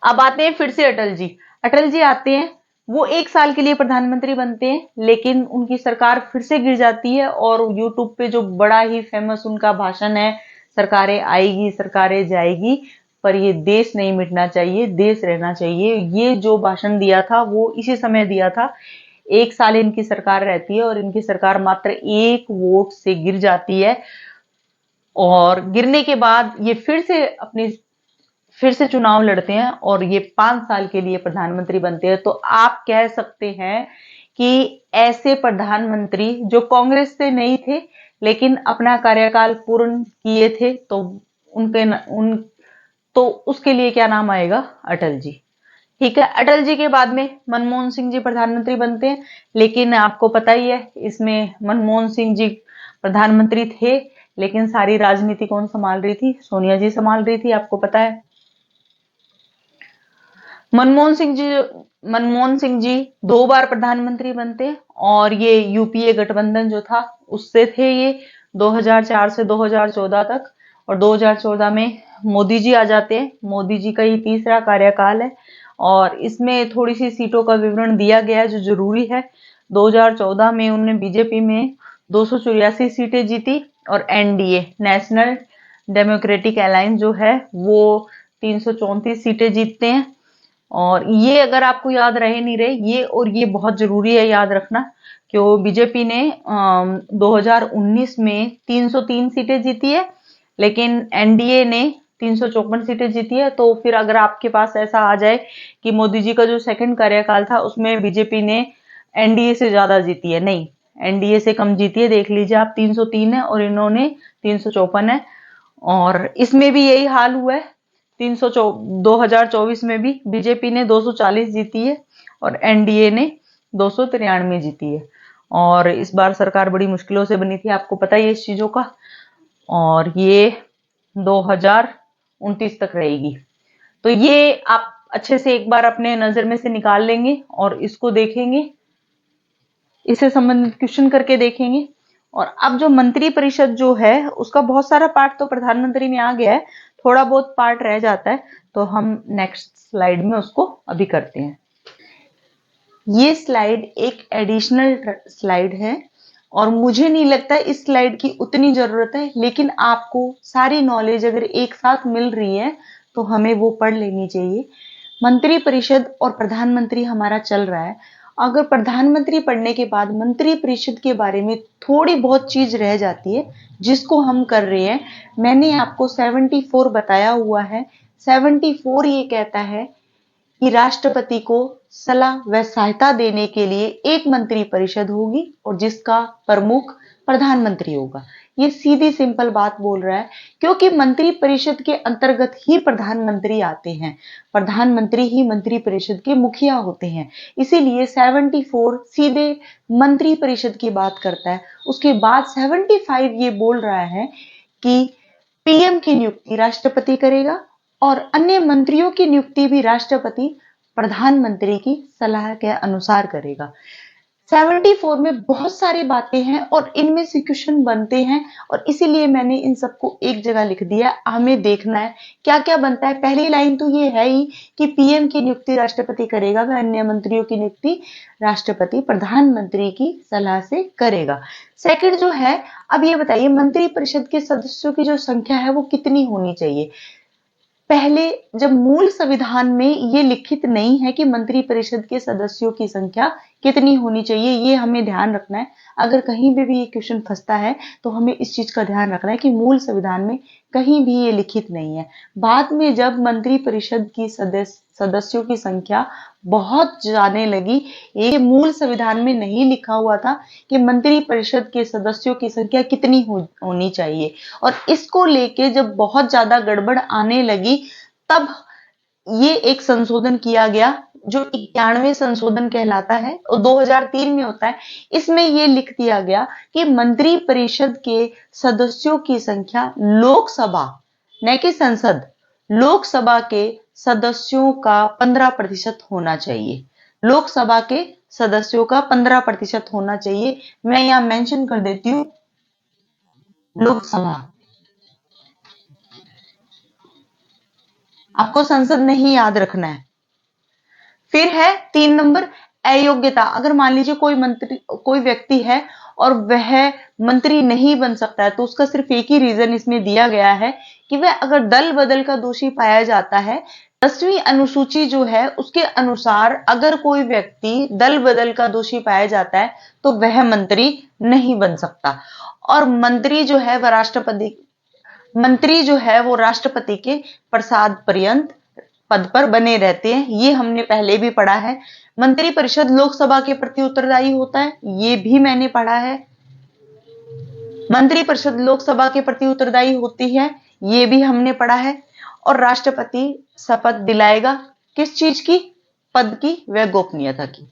अब आते हैं फिर से अटल जी। अटल जी आते हैं, वो 1 साल के लिए प्रधानमंत्री बनते हैं, लेकिन उनकी सरकार फिर से गिर जाती है और यूट्यूब पे जो बड़ा ही फेमस उनका भाषण है, सरकारें आएगी सरकारें जाएगी पर ये देश नहीं मिटना चाहिए, देश रहना चाहिए, ये जो भाषण दिया था वो इसी समय दिया था। 1 साल इनकी सरकार रहती है और इनकी सरकार मात्र 1 वोट से गिर जाती है और गिरने के बाद ये फिर से चुनाव लड़ते हैं और ये 5 साल के लिए प्रधानमंत्री बनते हैं। तो आप कह सकते हैं कि ऐसे प्रधानमंत्री जो कांग्रेस से नहीं थे लेकिन अपना कार्यकाल पूर्ण किए थे, तो उसके लिए क्या नाम आएगा? अटल जी। ठीक है, अटल जी के बाद में मनमोहन सिंह जी प्रधानमंत्री बनते हैं, लेकिन आपको पता ही है इसमें मनमोहन सिंह जी प्रधानमंत्री थे, लेकिन सारी राजनीति कौन संभाल रही थी? सोनिया जी संभाल रही थी, आपको पता है। मनमोहन सिंह जी 2 बार प्रधानमंत्री बनते हैं और ये यूपीए गठबंधन जो था उससे थे ये 2004 से 2014 तक, और 2014 में मोदी जी आ जाते हैं। मोदी जी का ये तीसरा कार्यकाल है और इसमें थोड़ी सी सीटों का विवरण दिया गया है जो जरूरी है। 2014 में उन्होंने बीजेपी में 284 सीटें जीती और एनडीए नेशनल डेमोक्रेटिक अलायंस जो है वो 334 सीटें जीतते हैं। और ये अगर आपको याद रहे नहीं रहे, ये और ये बहुत जरूरी है याद रखना, क्यों बीजेपी ने 2019 में 303 सीटें जीती है लेकिन एनडीए ने 354 सीटें जीती है। तो फिर अगर आपके पास ऐसा आ जाए कि मोदी जी का जो सेकंड कार्यकाल था उसमें बीजेपी ने एनडीए से ज्यादा जीती है, नहीं, एनडीए से कम जीती है, देख लीजिए आप, 303 है और इन्होंने 354 है। और इसमें भी यही हाल हुआ है। 2024 में भी बीजेपी ने 240 जीती है और एनडीए ने 293 जीती है। और इस बार सरकार बड़ी मुश्किलों से बनी थी, आपको पता ही है इस चीजों का, और ये 2029 तक रहेगी। तो ये आप अच्छे से एक बार अपने नजर में से निकाल लेंगे और इसको देखेंगे, इससे संबंधित क्वेश्चन करके देखेंगे। और अब जो मंत्री परिषद जो है उसका बहुत सारा पार्ट तो प्रधानमंत्री में आ गया है, थोड़ा बहुत पार्ट रह जाता है, तो हम नेक्स्ट स्लाइड में उसको अभी करते हैं। ये स्लाइड एक एडिशनल स्लाइड है और मुझे नहीं लगता इस स्लाइड की उतनी जरूरत है, लेकिन आपको सारी नॉलेज अगर एक साथ मिल रही है तो हमें वो पढ़ लेनी चाहिए। मंत्री परिषद और प्रधानमंत्री हमारा चल रहा है अगर प्रधानमंत्री पढ़ने के बाद मंत्री परिषद के बारे में थोड़ी बहुत चीज रह जाती है जिसको हम कर रहे हैं। मैंने आपको 74 बताया हुआ है। 74 ये कहता है कि राष्ट्रपति को सलाह व सहायता देने के लिए एक मंत्री परिषद होगी और जिसका प्रमुख प्रधानमंत्री होगा। ये सीधी सिंपल बात बोल रहा है, क्योंकि मंत्री परिषद के अंतर्गत ही प्रधानमंत्री आते हैं। प्रधानमंत्री ही मंत्री परिषद के मुखिया होते हैं। इसीलिए 74 सीधे मंत्री परिषद की बात करता है। उसके बाद 75 ये बोल रहा है कि पीएम की नियुक्ति राष्ट्रपति करेगा और अन्य मंत्रियों की नियुक्ति भी राष्ट्रपति प्रधानमंत्री की सलाह के अनुसार करेगा। 74 में बहुत सारी बातें हैं और इनमें से क्वेश्चन बनते हैं और इसीलिए मैंने इन सबको एक जगह लिख दिया। हमें देखना है क्या क्या बनता है। पहली लाइन तो ये है ही कि पीएम की नियुक्ति राष्ट्रपति करेगा व अन्य मंत्रियों की नियुक्ति राष्ट्रपति प्रधानमंत्री की सलाह से करेगा। सेकंड जो है, अब ये बताइए मंत्री परिषद के सदस्यों की जो संख्या है वो कितनी होनी चाहिए। पहले जब मूल संविधान में ये लिखित नहीं है कि मंत्री परिषद के सदस्यों की संख्या कितनी होनी चाहिए, ये हमें ध्यान रखना है। अगर कहीं भी ये क्वेश्चन फंसता है तो हमें इस चीज का ध्यान रखना है कि मूल संविधान में कहीं भी ये लिखित नहीं है। बाद में जब मंत्री परिषद की सदस्यों की संख्या बहुत जाने लगी, ये मूल संविधान में नहीं लिखा हुआ था कि मंत्री परिषद के सदस्यों की संख्या कितनी होनी चाहिए, और इसको लेके जब बहुत ज्यादा गड़बड़ आने लगी तब ये एक संशोधन किया गया जो 91वें संशोधन कहलाता है और 2003 में होता है। इसमें ये लिख दिया गया कि मंत्री परिषद के सदस्यों की संख्या लोकसभा, न कि संसद, लोकसभा के सदस्यों का 15% होना चाहिए। लोकसभा के सदस्यों का 15% होना चाहिए। मैं यहां मेंशन कर देती हूं लोकसभा। आपको संसद नहीं याद रखना है। फिर है 3 नंबर अयोग्यता। अगर मान लीजिए कोई व्यक्ति है और वह मंत्री नहीं बन सकता है तो उसका सिर्फ एक ही रीजन इसमें दिया गया है कि वह अगर दल बदल का दोषी पाया जाता है। 10वीं अनुसूची जो है उसके अनुसार अगर कोई व्यक्ति दल बदल का दोषी पाया जाता है तो वह मंत्री नहीं बन सकता। और मंत्री जो है वो राष्ट्रपति के प्रसाद पर्यंत पद पर बने रहते हैं। ये हमने पहले भी पढ़ा है। मंत्री परिषद लोकसभा के प्रति उत्तरदायी होता है, ये भी मैंने पढ़ा है। मंत्री परिषद लोकसभा के प्रति उत्तरदायी होती है, ये भी हमने पढ़ा है। और राष्ट्रपति शपथ दिलाएगा किस चीज की? पद की व गोपनीयता की।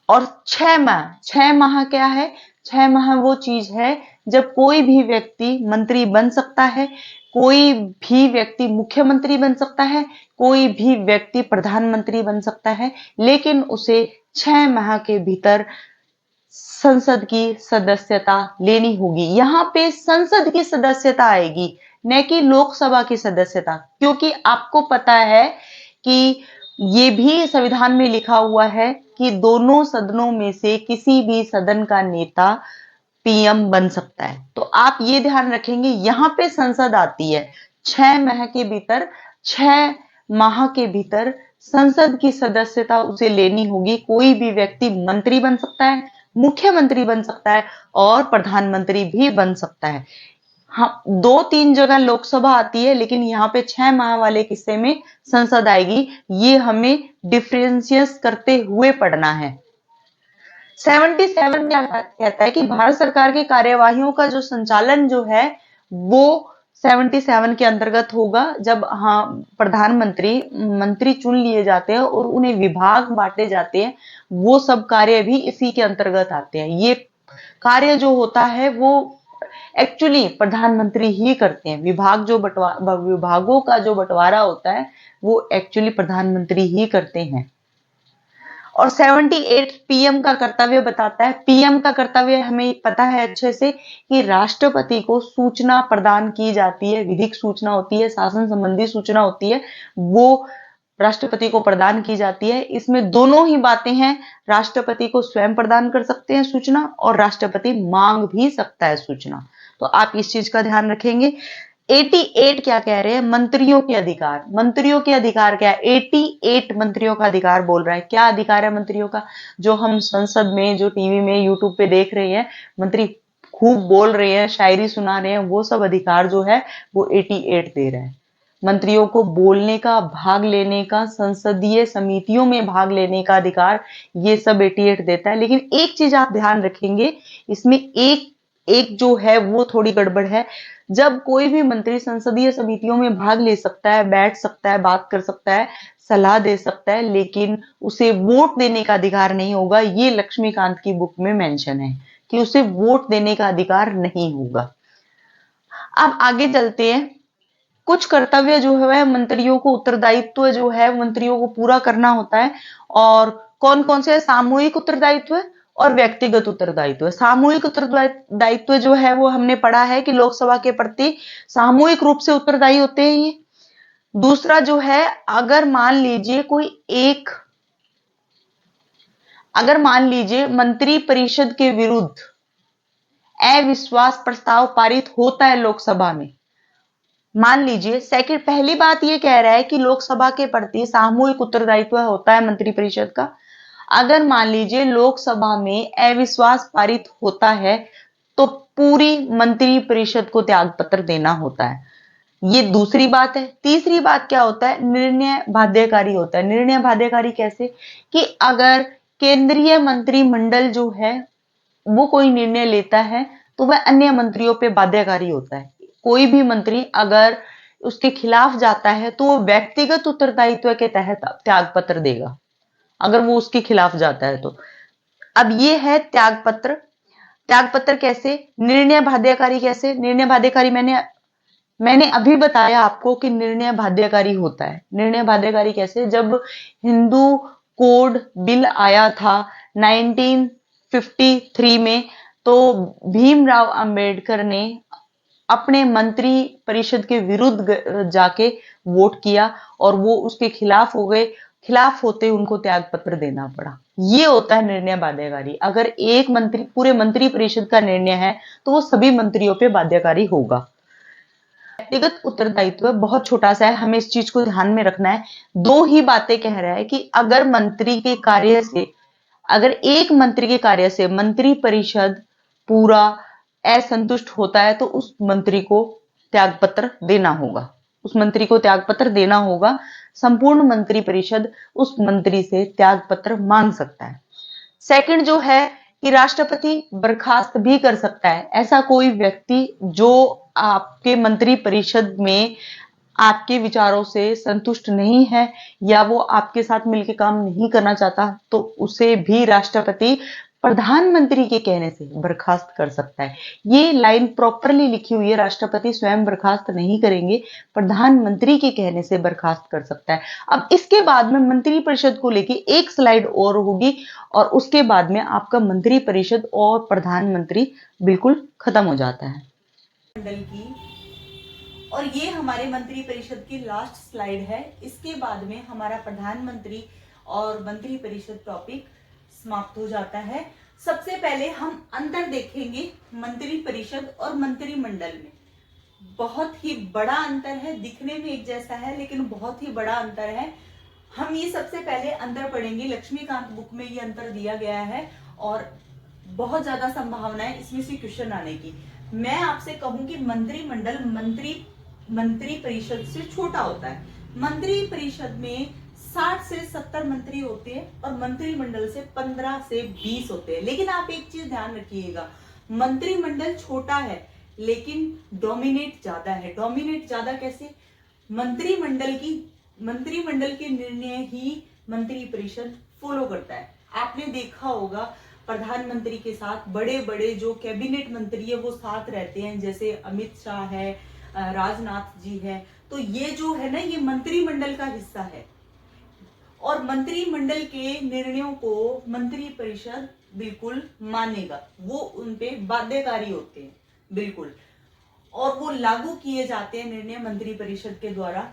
और 6 माह क्या है? 6 माह वो चीज है जब कोई भी व्यक्ति मंत्री बन सकता है, कोई भी व्यक्ति मुख्यमंत्री बन सकता है, कोई भी व्यक्ति प्रधानमंत्री बन सकता है, लेकिन उसे 6 माह के भीतर संसद की सदस्यता लेनी होगी। यहां पे संसद की सदस्यता आएगी, न कि लोकसभा की सदस्यता, क्योंकि आपको पता है कि ये भी संविधान में लिखा हुआ है कि दोनों सदनों में से किसी भी सदन का नेता पीएम बन सकता है। तो आप ये ध्यान रखेंगे, यहां पे संसद आती है। 6 माह के भीतर संसद की सदस्यता उसे लेनी होगी। कोई भी व्यक्ति मंत्री बन सकता है, मुख्यमंत्री बन सकता है और प्रधानमंत्री भी बन सकता है। हाँ, 2-3 जगह लोकसभा आती है, लेकिन यहाँ पे 6 माह वाले किस्से में संसद आएगी। ये हमें डिफरेंशियस करते हुए पढ़ना है। 77 क्या कहता है कि भारत सरकार की कार्यवाहियों का जो संचालन जो है वो 77 के अंतर्गत होगा। जब प्रधानमंत्री मंत्री चुन लिए जाते हैं और उन्हें विभाग बांटे जाते हैं, वो सब कार्य भी इसी के अंतर्गत आते हैं। ये कार्य जो होता है वो एक्चुअली प्रधानमंत्री ही करते हैं। विभागों का जो बंटवारा होता है वो एक्चुअली प्रधानमंत्री ही करते हैं। और 78 पीएम का कर्तव्य बताता है। पीएम का कर्तव्य हमें पता है अच्छे से कि राष्ट्रपति को सूचना प्रदान की जाती है। विधिक सूचना होती है, शासन संबंधी सूचना होती है, वो राष्ट्रपति को प्रदान की जाती है। इसमें दोनों ही बातें हैं, राष्ट्रपति को स्वयं प्रदान कर सकते हैं सूचना और राष्ट्रपति मांग भी सकता है सूचना। तो आप इस चीज का ध्यान रखेंगे। 88 क्या कह रहे हैं? मंत्रियों के अधिकार। मंत्रियों के अधिकार क्या है? 88 मंत्रियों का अधिकार बोल रहा है। क्या अधिकार है मंत्रियों का? जो हम संसद में, जो टीवी में, यूट्यूब पे देख रहे हैं, मंत्री खूब बोल रहे हैं, शायरी सुना रहे हैं, वो सब अधिकार जो है वो 88 दे रहे हैं। मंत्रियों को बोलने का, भाग लेने का, संसदीय समितियों में भाग लेने का अधिकार, ये सब 88 देता है। लेकिन एक चीज आप ध्यान रखेंगे, इसमें एक एक जो है वो थोड़ी गड़बड़ है। जब कोई भी मंत्री संसदीय समितियों में भाग ले सकता है, बैठ सकता है, बात कर सकता है, सलाह दे सकता है, लेकिन उसे वोट देने का अधिकार नहीं होगा। ये लक्ष्मीकांत की बुक में मेंशन है कि उसे वोट देने का अधिकार नहीं होगा। अब आगे चलते हैं। कुछ कर्तव्य जो है मंत्रियों को, उत्तरदायित्व जो है मंत्रियों को पूरा करना होता है। और कौन कौन से? सामूहिक उत्तरदायित्व और व्यक्तिगत उत्तरदायित्व। सामूहिक उत्तरदायित्व जो है वो हमने पढ़ा है कि लोकसभा के प्रति सामूहिक रूप से उत्तरदायी होते हैं ये। दूसरा जो है, अगर मान लीजिए मंत्री परिषद के विरुद्ध अविश्वास प्रस्ताव पारित होता है लोकसभा में, मान लीजिए, सेकंड, पहली बात ये कह रहा है कि लोकसभा के प्रति सामूहिक उत्तरदायित्व होता है मंत्री परिषद का। अगर मान लीजिए लोकसभा में अविश्वास पारित होता है तो पूरी मंत्री परिषद को त्याग पत्र देना होता है। ये दूसरी बात है। तीसरी बात क्या होता है? निर्णय बाध्यकारी होता है। निर्णय बाध्यकारी कैसे? कि अगर केंद्रीय मंत्रिमंडल जो है वो कोई निर्णय लेता है तो वह अन्य मंत्रियों पे बाध्यकारी होता है। कोई भी मंत्री अगर उसके खिलाफ जाता है तो वो व्यक्तिगत उत्तरदायित्व के तहत त्याग पत्र देगा, अगर वो उसके खिलाफ जाता है तो। अब ये है त्याग पत्र। त्याग पत्र कैसे? निर्णय बाध्यकारी कैसे? निर्णय बाध्यकारी मैंने अभी बताया आपको कि निर्णय बाध्यकारी होता है। निर्णय बाध्यकारी कैसे? जब हिंदू कोड बिल आया था 1953 में, तो भीमराव अंबेडकर ने अपने मंत्री परिषद के विरुद्ध जाके वोट किया और वो उसके खिलाफ हो गए। खिलाफ होते उनको त्याग पत्र देना पड़ा। ये होता है निर्णय बाध्यकारी। अगर एक मंत्री, पूरे मंत्री परिषद का निर्णय है तो वो सभी मंत्रियों पे बाध्यकारी होगा। व्यक्तिगत उत्तरदायित्व बहुत छोटा सा है, हमें इस चीज को ध्यान में रखना है। दो ही बातें कह रहा है कि अगर एक मंत्री के कार्य से मंत्री परिषद पूरा असंतुष्ट होता है तो उस मंत्री को त्यागपत्र देना होगा। उस मंत्री को त्यागपत्र देना होगा। संपूर्ण मंत्री परिषद उस मंत्री से त्यागपत्र मांग सकता है। सेकंड जो है कि राष्ट्रपति बर्खास्त भी कर सकता है। ऐसा कोई व्यक्ति जो आपके मंत्री परिषद में आपके विचारों से संतुष्ट नहीं है या वो आपके साथ मिलकर काम नहीं करना चाहता, तो उसे भी राष्ट्रपति प्रधानमंत्री के कहने से बर्खास्त कर सकता है। ये लाइन प्रॉपरली लिखी हुई है। राष्ट्रपति स्वयं बर्खास्त नहीं करेंगे, प्रधानमंत्री के कहने से बर्खास्त कर सकता है। अब इसके बाद में मंत्री परिषद को लेके एक स्लाइड और होगी और उसके बाद में आपका मंत्री परिषद और प्रधानमंत्री बिल्कुल खत्म हो जाता है। मंडल की, और ये हमारे मंत्री परिषद की लास्ट स्लाइड है। इसके बाद में हमारा प्रधानमंत्री और मंत्री परिषद टॉपिक समाप्त हो जाता है। सबसे पहले हम अंतर देखेंगे मंत्री परिषद और मंत्रिमंडल में। बहुत ही बड़ा अंतर है, दिखने में एक जैसा है लेकिन बहुत ही बड़ा अंतर है। हम ये सबसे पहले अंतर पढ़ेंगे। लक्ष्मीकांत बुक में ये अंतर दिया गया है और बहुत ज्यादा संभावना है इसमें से क्वेश्चन आने की। मैं आपसे कहूं कि मंत्रिमंडल मंत्री परिषद से छोटा होता है। मंत्री परिषद में 60 से 70 मंत्री होते हैं और मंत्रिमंडल से 15 से 20 होते हैं। लेकिन आप एक चीज ध्यान रखिएगा, मंत्रिमंडल छोटा है लेकिन डोमिनेट ज्यादा है। डोमिनेट ज्यादा कैसे? मंत्रिमंडल के निर्णय ही मंत्री परिषद फॉलो करता है। आपने देखा होगा प्रधानमंत्री के साथ बड़े बड़े जो कैबिनेट मंत्री है वो साथ रहते हैं, जैसे अमित शाह है, राजनाथ जी है। तो ये जो है ना, ये मंत्रिमंडल का हिस्सा है और मंत्रिमंडल के निर्णयों को मंत्री परिषद बिल्कुल मानेगा। वो उनपे बाध्यकारी होते हैं बिल्कुल, और वो लागू किए जाते हैं निर्णय मंत्री परिषद के द्वारा।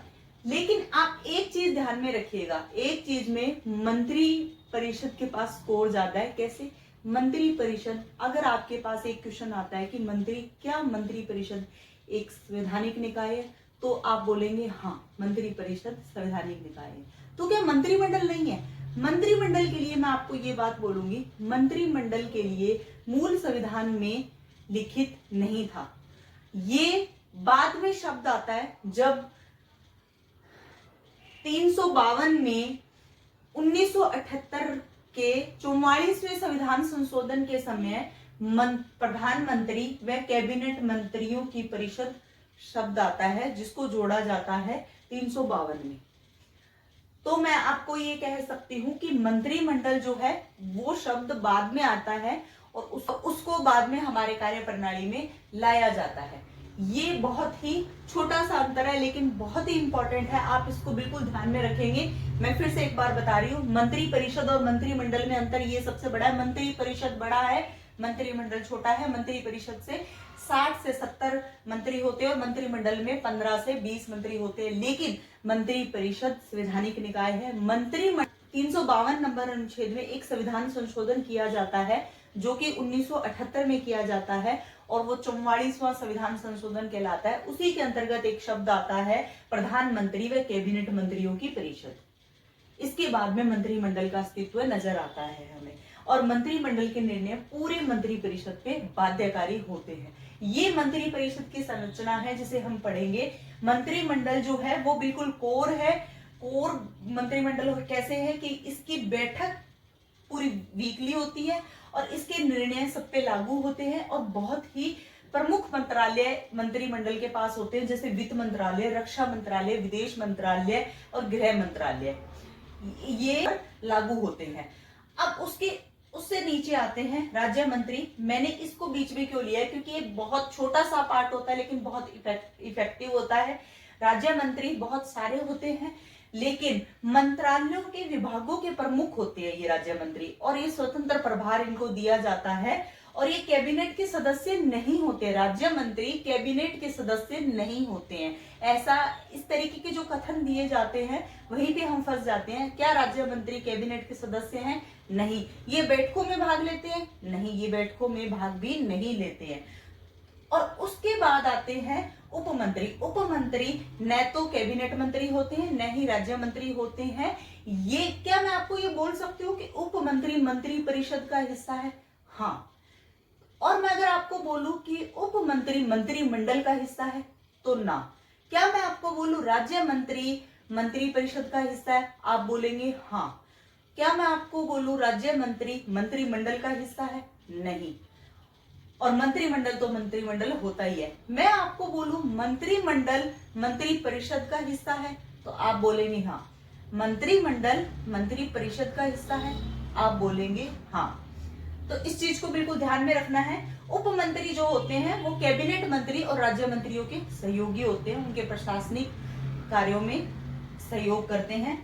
लेकिन आप एक चीज ध्यान में रखिएगा, एक चीज में मंत्री परिषद के पास स्कोर ज्यादा है। कैसे? मंत्री परिषद, अगर आपके पास एक क्वेश्चन आता है कि मंत्री परिषद एक संवैधानिक निकाय है, तो आप बोलेंगे हाँ मंत्री परिषद संवैधानिक निकाय है। तो क्या मंत्रिमंडल नहीं है? मंत्रिमंडल के लिए मैं आपको ये बात बोलूंगी, मंत्रिमंडल के लिए मूल संविधान में लिखित नहीं था। ये बाद में शब्द आता है जब 352 में 1978 के 44वें संविधान संशोधन के समय प्रधानमंत्री व कैबिनेट मंत्रियों की परिषद शब्द आता है, जिसको जोड़ा जाता है 352 में। तो मैं आपको ये कह सकती हूं कि मंत्रिमंडल जो है वो शब्द बाद में आता है और उसको बाद में हमारे कार्य प्रणाली में लाया जाता है। ये बहुत ही छोटा सा अंतर है, लेकिन बहुत ही इंपॉर्टेंट है, आप इसको बिल्कुल ध्यान में रखेंगे। मैं फिर से एक बार बता रही हूँ, मंत्री परिषद और मंत्रिमंडल में अंतर ये सबसे बड़ा है। मंत्री परिषद बड़ा है, मंत्रिमंडल छोटा है। मंत्री परिषद से 60 से 70 मंत्री होते हैं और मंत्रिमंडल में 15 से 20 मंत्री होते हैं। लेकिन मंत्री परिषद संवैधानिक निकाय है। 352 नंबर अनुच्छेद में एक संविधान संशोधन किया जाता है, जो कि 1978 में किया जाता है और वो 44वां संविधान संशोधन कहलाता है। उसी के अंतर्गत एक शब्द आता है प्रधानमंत्री व कैबिनेट मंत्रियों की परिषद। इसके बाद में मंत्रिमंडल का अस्तित्व नजर आता है हमें, और मंत्रिमंडल के निर्णय पूरे मंत्री परिषद पे बाध्यकारी होते हैं। ये मंत्री परिषद की संरचना है जिसे हम पढ़ेंगे। मंत्रिमंडल जो है वो बिल्कुल कोर है। कोर मंत्रिमंडल कैसे है कि इसकी बैठक पूरी वीकली होती है और इसके निर्णय सब पे लागू होते हैं, और बहुत ही प्रमुख मंत्रालय मंत्रिमंडल के पास होते हैं, जैसे वित्त मंत्रालय, रक्षा मंत्रालय, विदेश मंत्रालय और गृह मंत्रालय, ये लागू होते हैं। अब उससे नीचे आते हैं राज्य मंत्री। मैंने इसको बीच में क्यों लिया है, क्योंकि ये बहुत छोटा सा पार्ट होता है लेकिन बहुत इफेक्टिव होता है। राज्य मंत्री बहुत सारे होते हैं, लेकिन मंत्रालयों के विभागों के प्रमुख होते हैं ये राज्य मंत्री, और ये स्वतंत्र प्रभार इनको दिया जाता है, और ये कैबिनेट के सदस्य नहीं होते। राज्य मंत्री कैबिनेट के सदस्य नहीं होते हैं। ऐसा इस तरीके के जो कथन दिए जाते हैं वहीं पे हम फंस जाते हैं। क्या राज्य मंत्री कैबिनेट के सदस्य हैं? नहीं। ये बैठकों में भाग लेते हैं? नहीं, ये बैठकों में भाग भी नहीं लेते हैं। और उसके बाद आते हैं उपमंत्री। उपमंत्री न तो कैबिनेट मंत्री होते हैं न ही राज्य मंत्री होते हैं। ये क्या मैं आपको ये बोल सकती हूँ कि उपमंत्री मंत्री परिषद का हिस्सा है? हाँ। और मैं अगर आपको बोलूं कि उपमंत्री मंत्रिमंडल का हिस्सा है, तो ना। क्या मैं आपको बोलूं राज्य मंत्री मंत्री परिषद का हिस्सा है? आप बोलेंगे हाँ। क्या मैं आपको बोलूं राज्य मंत्री मंत्रिमंडल का हिस्सा है? नहीं। और मंत्रिमंडल तो मंत्रिमंडल होता ही है। मैं आपको बोलूं मंत्रिमंडल मंत्री परिषद का हिस्सा है, तो आप बोलेंगे हाँ। मंत्रिमंडल मंत्री परिषद का हिस्सा है, आप बोलेंगे हाँ। तो इस चीज को बिल्कुल ध्यान में रखना है। उपमंत्री जो होते हैं वो कैबिनेट मंत्री और राज्य मंत्रियों के सहयोगी होते हैं, उनके प्रशासनिक कार्यों में सहयोग करते हैं।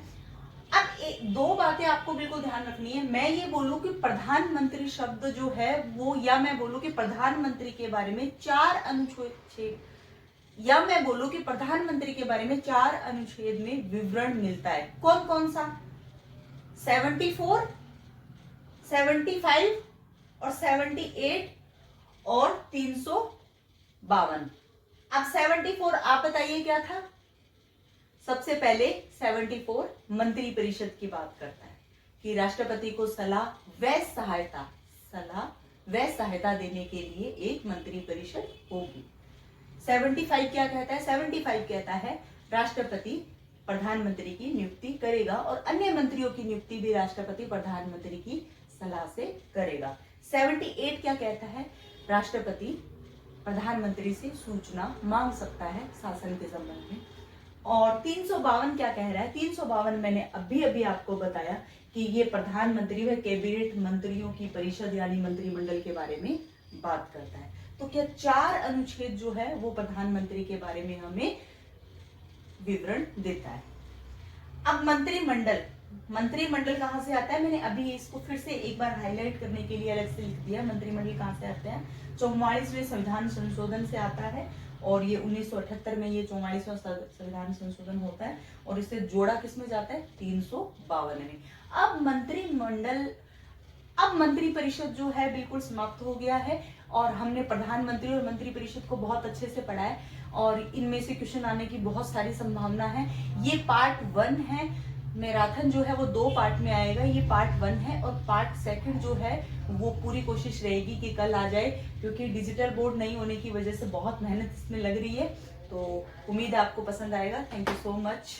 अब दो बातें आपको बिल्कुल ध्यान रखनी है। मैं ये बोलूं कि प्रधानमंत्री शब्द जो है वो, या मैं बोलूं कि प्रधानमंत्री के बारे में 4 अनुच्छेद, या मैं बोलूं कि प्रधानमंत्री के बारे में 4 अनुच्छेद में विवरण मिलता है। कौन कौन सा? 74, 75 और 78 और 352। अब 74 आप बताइए क्या था? सबसे पहले 74 मंत्री परिषद की बात करता है कि राष्ट्रपति को सलाह व सहायता देने के लिए एक मंत्री परिषद होगी। 75 क्या कहता है? 75 कहता है राष्ट्रपति प्रधानमंत्री की नियुक्ति करेगा और अन्य मंत्रियों की नियुक्ति भी राष्ट्रपति प्रधानमंत्री की सलाह से करेगा। 78 क्या कहता है? राष्ट्रपति प्रधानमंत्री से सूचना मांग सकता है शासन के संबंध में। और 352 क्या कह रहा है? 352 मैंने अभी आपको बताया कि ये प्रधानमंत्री व कैबिनेट मंत्रियों की परिषद यानी मंत्रिमंडल के बारे में बात करता है। तो क्या 4 अनुच्छेद जो है वो प्रधानमंत्री के बारे में हमें विवरण देता है। अब मंत्रिमंडल कहां से आता है? मैंने अभी इसको फिर से एक बार हाईलाइट करने के लिए अलग से लिख दिया। मंत्रिमंडल कहां से आता है? 44वें संविधान संशोधन से आता है, और ये 1978 में ये 44वां संविधान संशोधन होता है, और इससे जोड़ा किसमें जाता है? 352 में। अब मंत्री परिषद जो है बिल्कुल समाप्त हो गया है, और हमने प्रधानमंत्री और मंत्री परिषद को बहुत अच्छे से पढ़ा है और इनमें से क्वेश्चन आने की बहुत सारी संभावना है। ये पार्ट 1 है। मैराथन जो है वो 2 पार्ट में आएगा, ये पार्ट 1 है और पार्ट 2 जो है वो पूरी कोशिश रहेगी कि कल आ जाए, क्योंकि डिजिटल बोर्ड नहीं होने की वजह से बहुत मेहनत इसमें लग रही है। तो उम्मीद है आपको पसंद आएगा। Thank you so much.